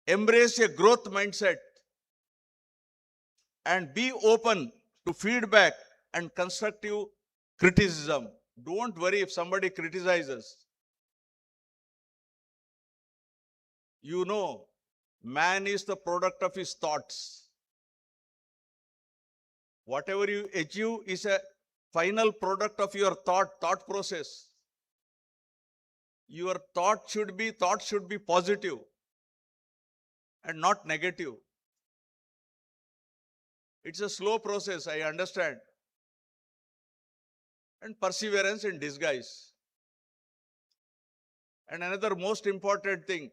Embrace a growth mindset and be open to feedback and constructive criticism. Don't worry if somebody criticizes. You know, man is the product of his thoughts. Whatever you achieve is a final product of your thought process. Your thought should be positive and not negative. It's a slow process, I understand. And perseverance in disguise. And another most important thing,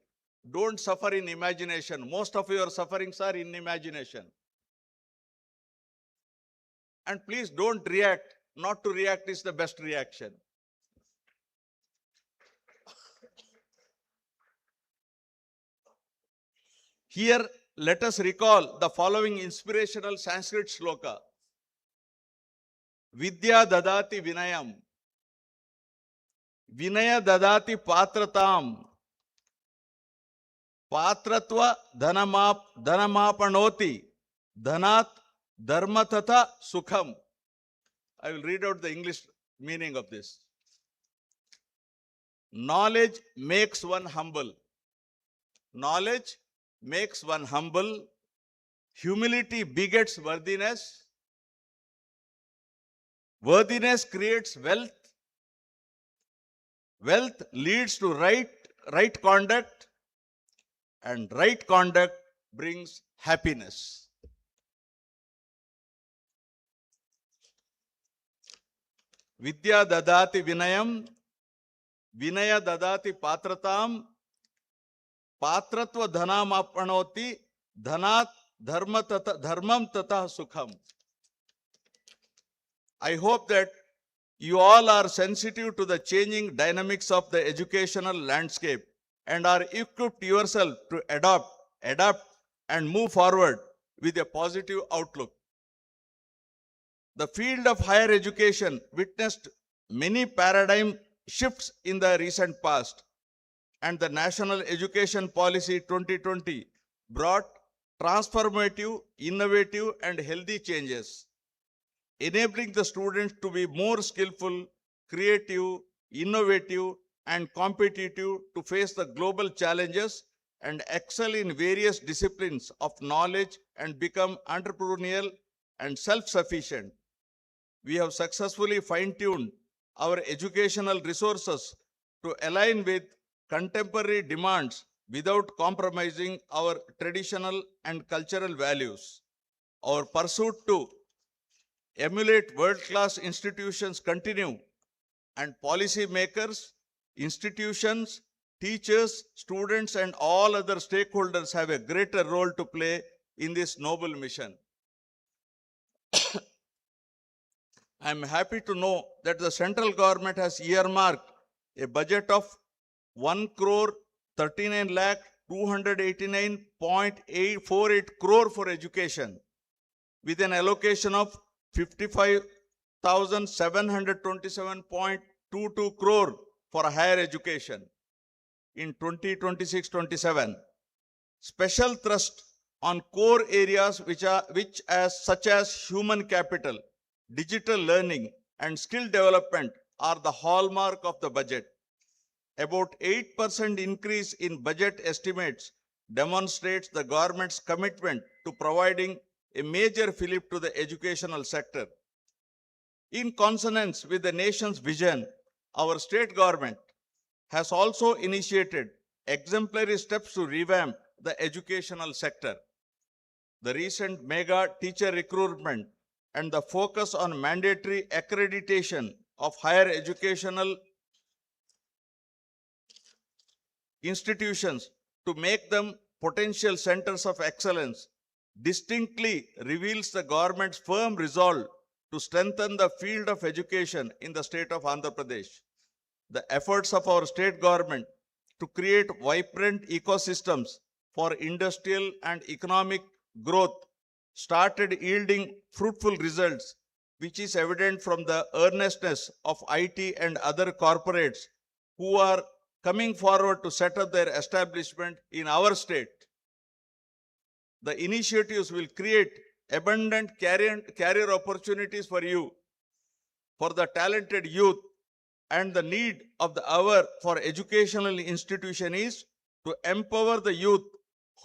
don't suffer in imagination. Most of your sufferings are in imagination. And please don't react. Not to react is the best reaction. Here, let us recall the following inspirational Sanskrit shloka. Vidya dadati vinayam. Vinaya dadati patratam. Patratva dhanamapanoti. Dhanat dharmatata sukham. I will read out the English meaning of this. Knowledge makes one humble. Knowledge makes one humble. Humility begets worthiness. Worthiness creates wealth. Wealth leads to right conduct. And right conduct brings happiness. Vidya dadati vinayam, vinaya dadati patratam, patratva dhanamapanoti, dhanat dharmam tata sukham. I hope that you all are sensitive to the changing dynamics of the educational landscape and are equipped yourself to adapt and move forward with a positive outlook. The field of higher education witnessed many paradigm shifts in the recent past, and the National Education Policy 2020 brought transformative, innovative, and healthy changes, enabling the students to be more skillful, creative, innovative, and competitive to face the global challenges and excel in various disciplines of knowledge and become entrepreneurial and self-sufficient. We have successfully fine-tuned our educational resources to align with contemporary demands without compromising our traditional and cultural values. Our pursuit to emulate world-class institutions continue, and policy makers, institutions, teachers, students, and all other stakeholders have a greater role to play in this noble mission. I am happy to know that the central government has earmarked a budget of 1 crore 39 lakh 289.848 crore for education, with an allocation of 55,727.22 crore for higher education in 2026-27. Special thrust on core areas such as human capital, digital learning, and skill development are the hallmark of the budget. About 8% increase in budget estimates demonstrates the government's commitment to providing a major fillip to the educational sector. In consonance with the nation's vision, our state government has also initiated exemplary steps to revamp the educational sector. The recent mega teacher recruitment and the focus on mandatory accreditation of higher educational institutions to make them potential centers of excellence distinctly reveals the government's firm resolve to strengthen the field of education in the state of Andhra Pradesh. The efforts of our state government to create vibrant ecosystems for industrial and economic growth started yielding fruitful results, which is evident from the earnestness of IT and other corporates who are coming forward to set up their establishment in our state. The initiatives will create abundant career opportunities for you, for the talented youth, and the need of the hour for educational institution is to empower the youth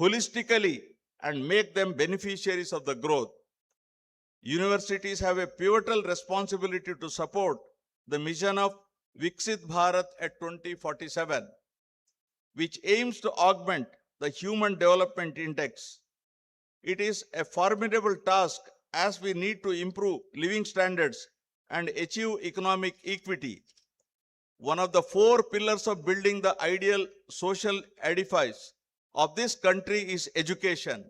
holistically and make them beneficiaries of the growth. Universities have a pivotal responsibility to support the mission of Viksit Bharat at 2047, which aims to augment the Human Development Index. It is a formidable task as we need to improve living standards and achieve economic equity. One of the four pillars of building the ideal social edifice of this country is education,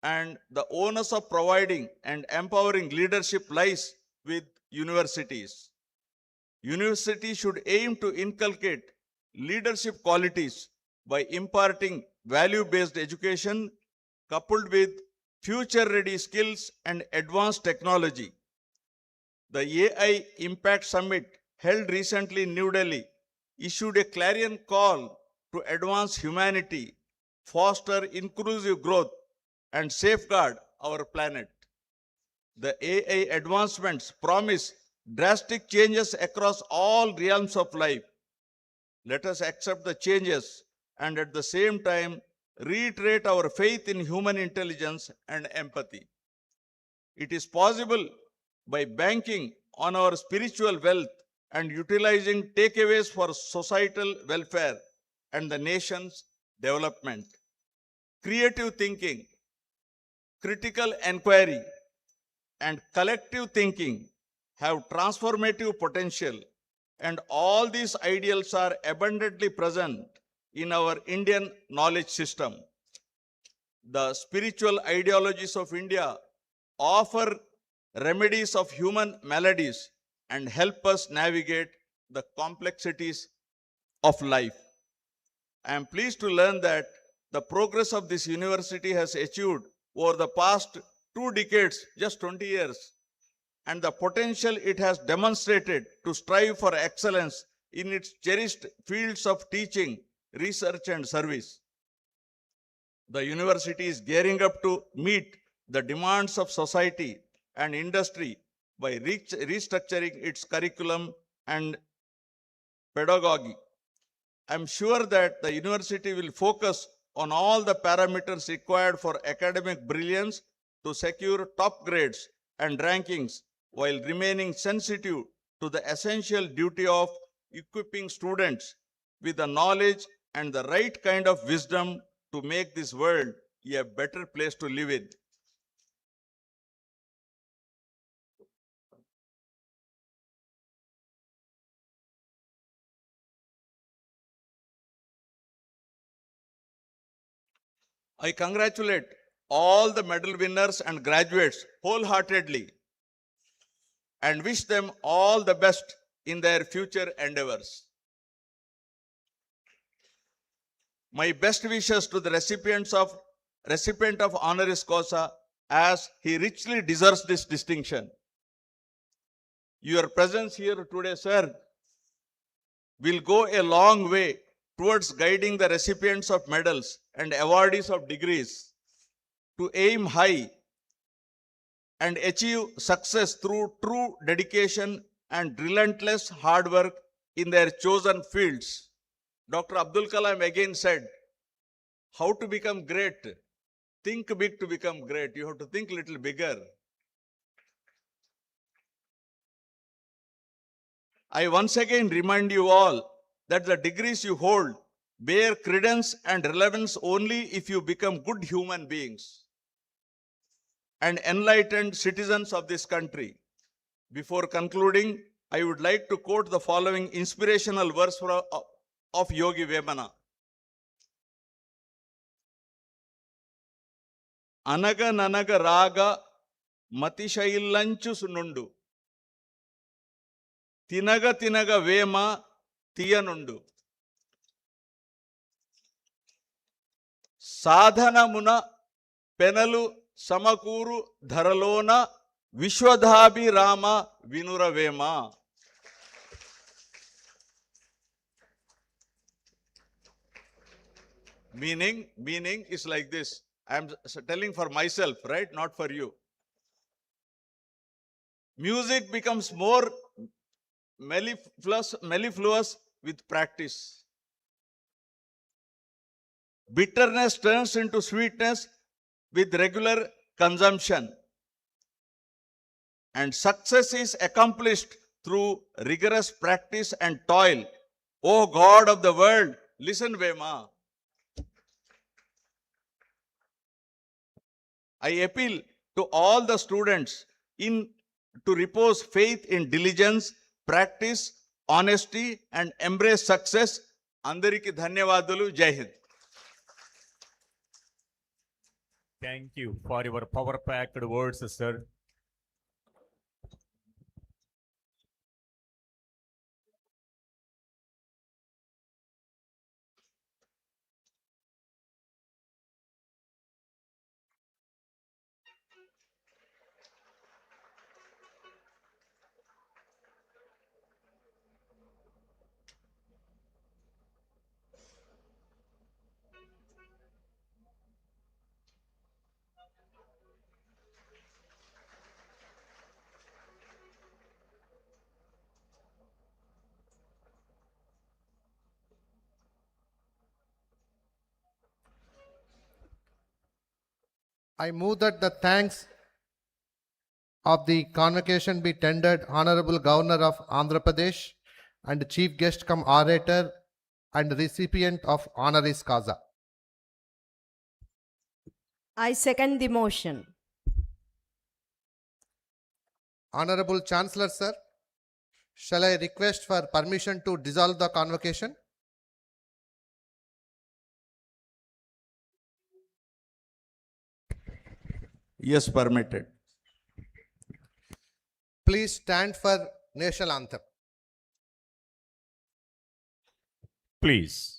and the onus of providing and empowering leadership lies with universities. Universities should aim to inculcate leadership qualities by imparting value-based education coupled with future-ready skills and advanced technology. The AI Impact Summit held recently in New Delhi issued a clarion call to advance humanity, foster inclusive growth, and safeguard our planet. The AI advancements promise drastic changes across all realms of life. Let us accept the changes and at the same time reiterate our faith in human intelligence and empathy. It is possible by banking on our spiritual wealth and utilizing takeaways for societal welfare and the nation's development. Creative thinking, critical inquiry, and collective thinking have transformative potential, and all these ideals are abundantly present in our Indian knowledge system. The spiritual ideologies of India offer remedies of human maladies and help us navigate the complexities of life. I am pleased to learn that the progress of this university has achieved over the past 2 decades, just 20 years, and the potential it has demonstrated to strive for excellence in its cherished fields of teaching, research, and service. The university is gearing up to meet the demands of society and industry by restructuring its curriculum and pedagogy. I am sure that the university will focus on all the parameters required for academic brilliance to secure top grades and rankings while remaining sensitive to the essential duty of equipping students with the knowledge and the right kind of wisdom to make this world a better place to live in. I congratulate all the medal winners and graduates wholeheartedly and wish them all the best in their future endeavors. My best wishes to the recipient of honoris causa, as he richly deserves this distinction. Your presence here today, sir, will go a long way towards guiding the recipients of medals and awardees of degrees to aim high and achieve success through true dedication and relentless hard work in their chosen fields. Dr. Abdul Kalam again said, how to become great? Think big to become great. You have to think a little bigger. I once again remind you all that the degrees you hold bear credence and relevance only if you become good human beings and enlightened citizens of this country. Before concluding, I would like to quote the following inspirational verse of Yogi Vemana. అనగ ననగ రాగ మతిశైలంచు సునుండు తినగ తినగ వేమ తీయనుండు సాధనమున పెనలు సమకూరు ధరలోన విశ్వధాభిరామ వినురవేమ. Meaning is like this. I am telling for myself, right? Not for you. Music becomes more mellifluous with practice. Bitterness turns into sweetness with regular consumption. And success is accomplished through rigorous practice and toil. O God of the world, listen, Vema. I appeal to all the students to repose faith in diligence, practice, honesty, and embrace success. Andariki dhanyavadalu. Jai Hind. Thank you for your power-packed words, sir. I move that the thanks of the convocation be tendered Honorable Governor of Andhra Pradesh and Chief Guest cum Orator and recipient of Honoris Causa. I second the motion. Honorable Chancellor, sir, shall I request for permission to dissolve the convocation? Yes, permitted. Please stand for national anthem. Please.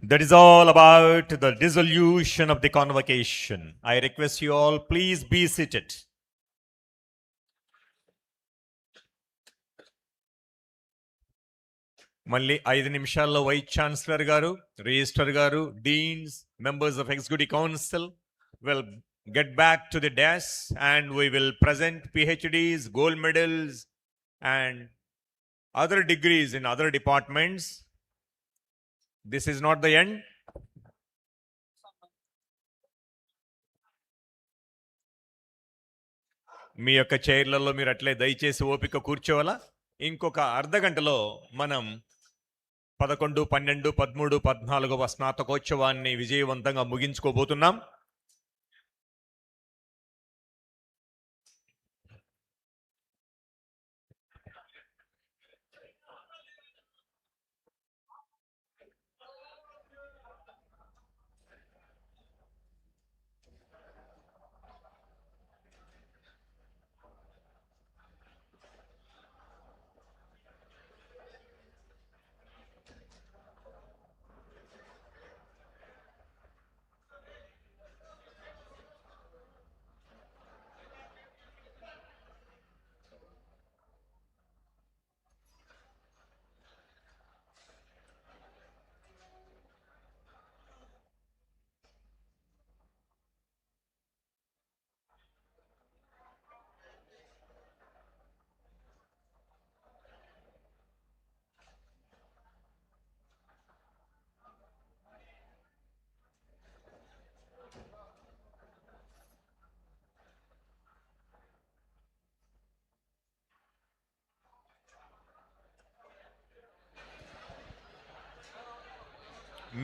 That is all about the dissolution of the convocation. I request you all, please be seated. మళ్ళీ 5 నిమిషాల్లో vice chancellor గారు, register గారు, deans, members of executive council will get back to the desk and we will present PhDs, gold medals and other degrees in other departments. This is not the end. మీ యొక్క చైర్లలో మీరు అట్లే దయచేసి ఓపిక కూర్చోవాలా. ఇంకొక అర్ధ గంటలో మనం 11, 12, 13, 14వ స్నాతకోత్సవాన్ని విజయవంతంగా ముగించుకోబోతున్నాం.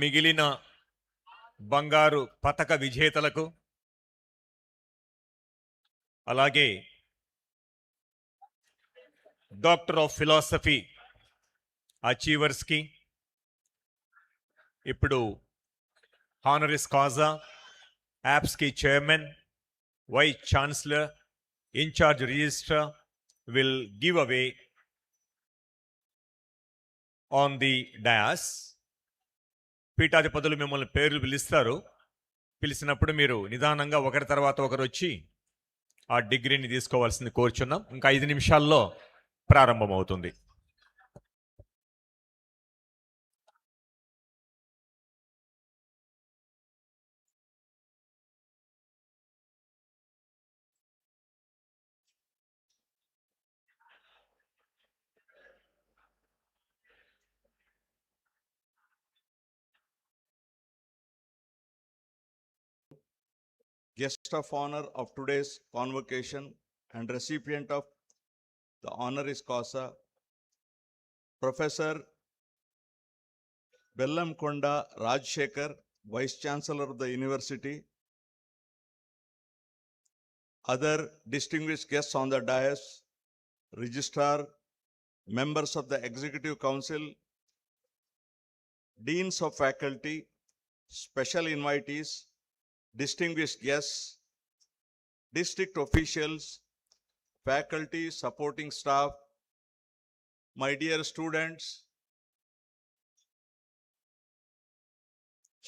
మిగిలిన బంగారు పతక విజేతలకు అలాగే డాక్టర్ ఆఫ్ ఫిలాసఫీ అచీవర్స్కి ఇప్పుడు హానరిస్ కాజా యాప్స్కి chairman, vice chancellor, in charge registrar will give away on the dais. పీఠాధిపతులు మిమ్మల్ని పేర్లు పిలుస్తారు. పిలిచినప్పుడు మీరు నిదానంగా ఒకరి తర్వాత ఒకరు వచ్చి ఆ డిగ్రీని తీసుకోవాల్సింది కోరుచున్నాం. ఇంకా 5 నిమిషాల్లో ప్రారంభమవుతుంది. Guest of honor of today's convocation and recipient of the honoris causa, Professor Bellamkonda Rajshekhar, Vice Chancellor of the University, other distinguished guests on the dais, Registrar, members of the Executive Council, Deans of Faculty, special invitees, distinguished guests, district officials, faculty, supporting staff, my dear students.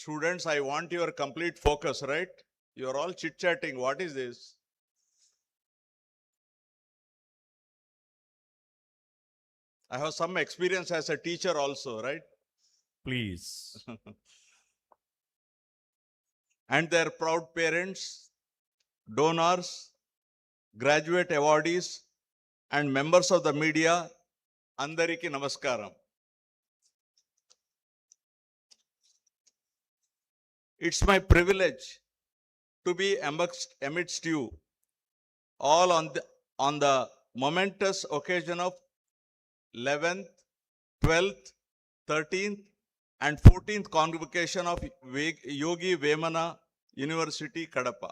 Students, I want your complete focus, right? You are all chit-chatting. What is this? I have some experience as a teacher also, right? Please. And their proud parents, donors, graduate awardees, and members of the media, Andariki Namaskaram. It's my privilege to be amidst you all on the momentous occasion of 11th, 12th, 13th, and 14th convocation of Yogi Vemana University, Kadapa.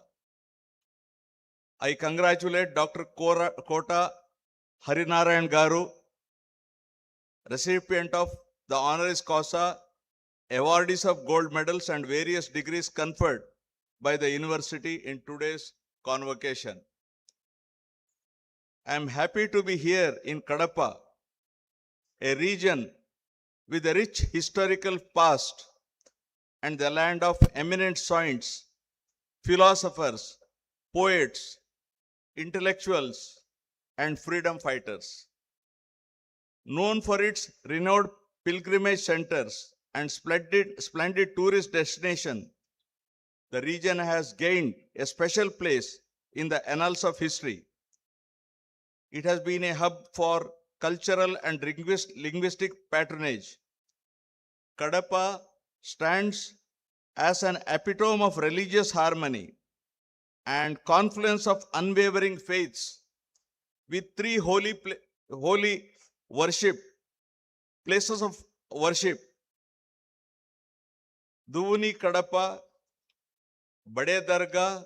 I congratulate Dr. Kota Harinarayan Garu, recipient of the honoris causa, awardees of gold medals and various degrees conferred by the university in today's convocation. I am happy to be here in Kadapa, a region with a rich historical past and the land of eminent saints, philosophers, poets, intellectuals, and freedom fighters. Known for its renowned pilgrimage centers and splendid tourist destination, the region has gained a special place in the annals of history. It has been a hub for cultural and linguistic patronage. Kadapa stands as an epitome of religious harmony and confluence of unwavering faiths, with three holy worship places of worship: Duvuni Kadapa, Bade Dargah,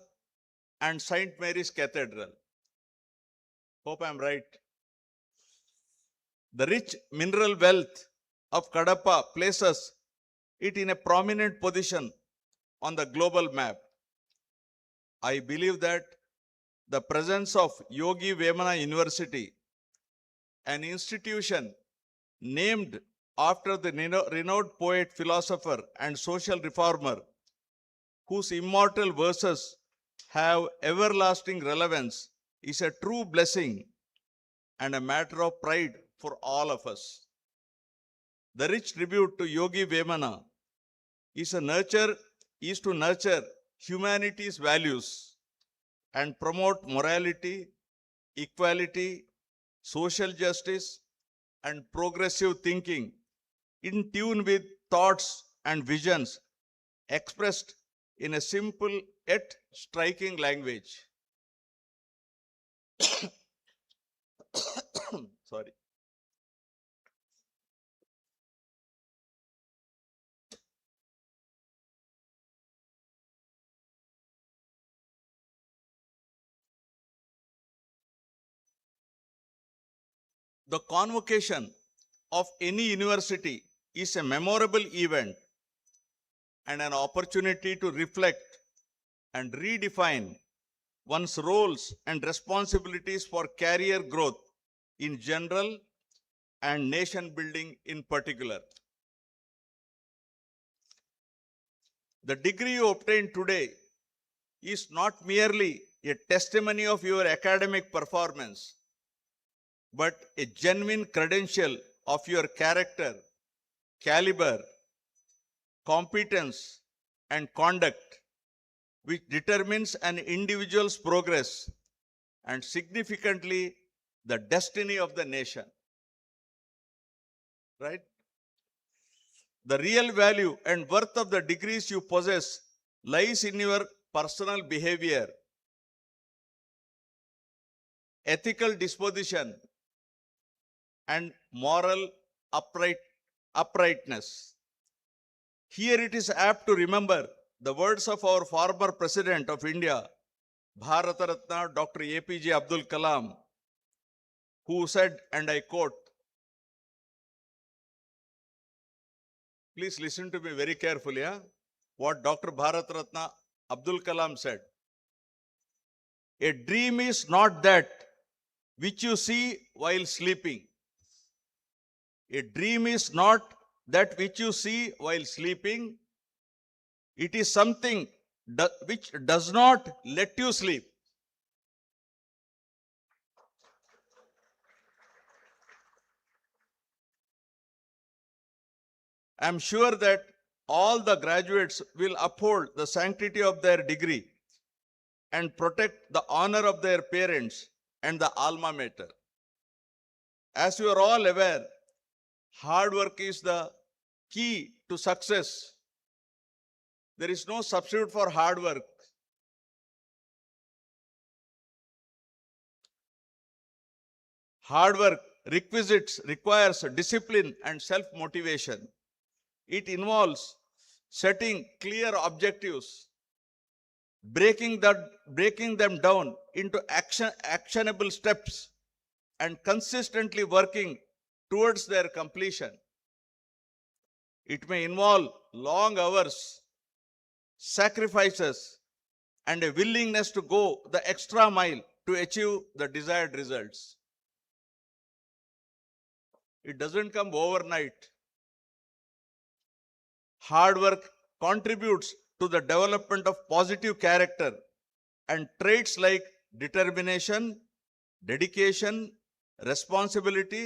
and Saint Mary's Cathedral. Hope I'm right. The rich mineral wealth of Kadapa places it in a prominent position on the global map. I believe that the presence of Yogi Vemana University, an institution named after the renowned poet, philosopher, and social reformer, whose immortal verses have everlasting relevance, is a true blessing and a matter of pride for all of us. The rich tribute to Yogi Vemana is to nurture humanity's values and promote morality, equality, social justice, and progressive thinking in tune with thoughts and visions expressed in a simple yet striking language. Sorry. The convocation of any university is a memorable event and an opportunity to reflect and redefine one's roles and responsibilities for career growth in general and nation building in particular. The degree you obtain today is not merely a testimony of your academic performance, but a genuine credential of your character, caliber, competence, and conduct, which determines an individual's progress and significantly the destiny of the nation. Right? The real value and worth of the degrees you possess lies in your personal behavior, ethical disposition, and moral uprightness. Here it is apt to remember the words of our former President of India, Bharata Ratna Dr. APJ Abdul Kalam, who said, and I quote, please listen to me very carefully, what Dr. Bharat Ratna Abdul Kalam said. A dream is not that which you see while sleeping. A dream is not that which you see while sleeping. It is something which does not let you sleep. I am sure that all the graduates will uphold the sanctity of their degree and protect the honor of their parents and the alma mater. As you are all aware, hard work is the key to success. There is no substitute for hard work. Hard work requires discipline and self-motivation. It involves setting clear objectives, breaking them down into actionable steps, and consistently working towards their completion. It may involve long hours, sacrifices, and a willingness to go the extra mile to achieve the desired results. It doesn't come overnight. Hard work contributes to the development of positive character and traits like determination, dedication, responsibility,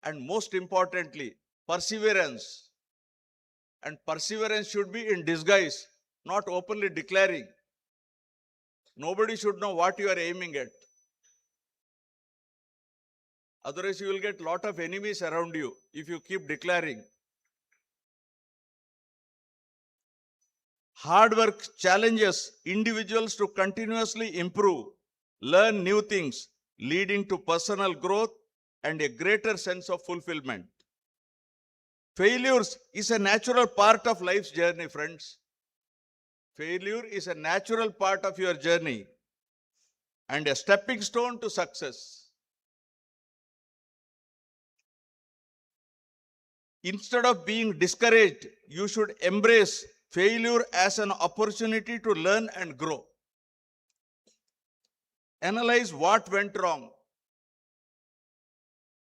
and most importantly, perseverance. And perseverance should be in disguise, not openly declaring. Nobody should know what you are aiming at. Otherwise, you will get a lot of enemies around you if you keep declaring. Hard work challenges individuals to continuously improve, learn new things, leading to personal growth and a greater sense of fulfillment. Failures is a natural part of life's journey, friends. Failure is a natural part of your journey and a stepping stone to success. Instead of being discouraged, you should embrace failure as an opportunity to learn and grow. Analyze what went wrong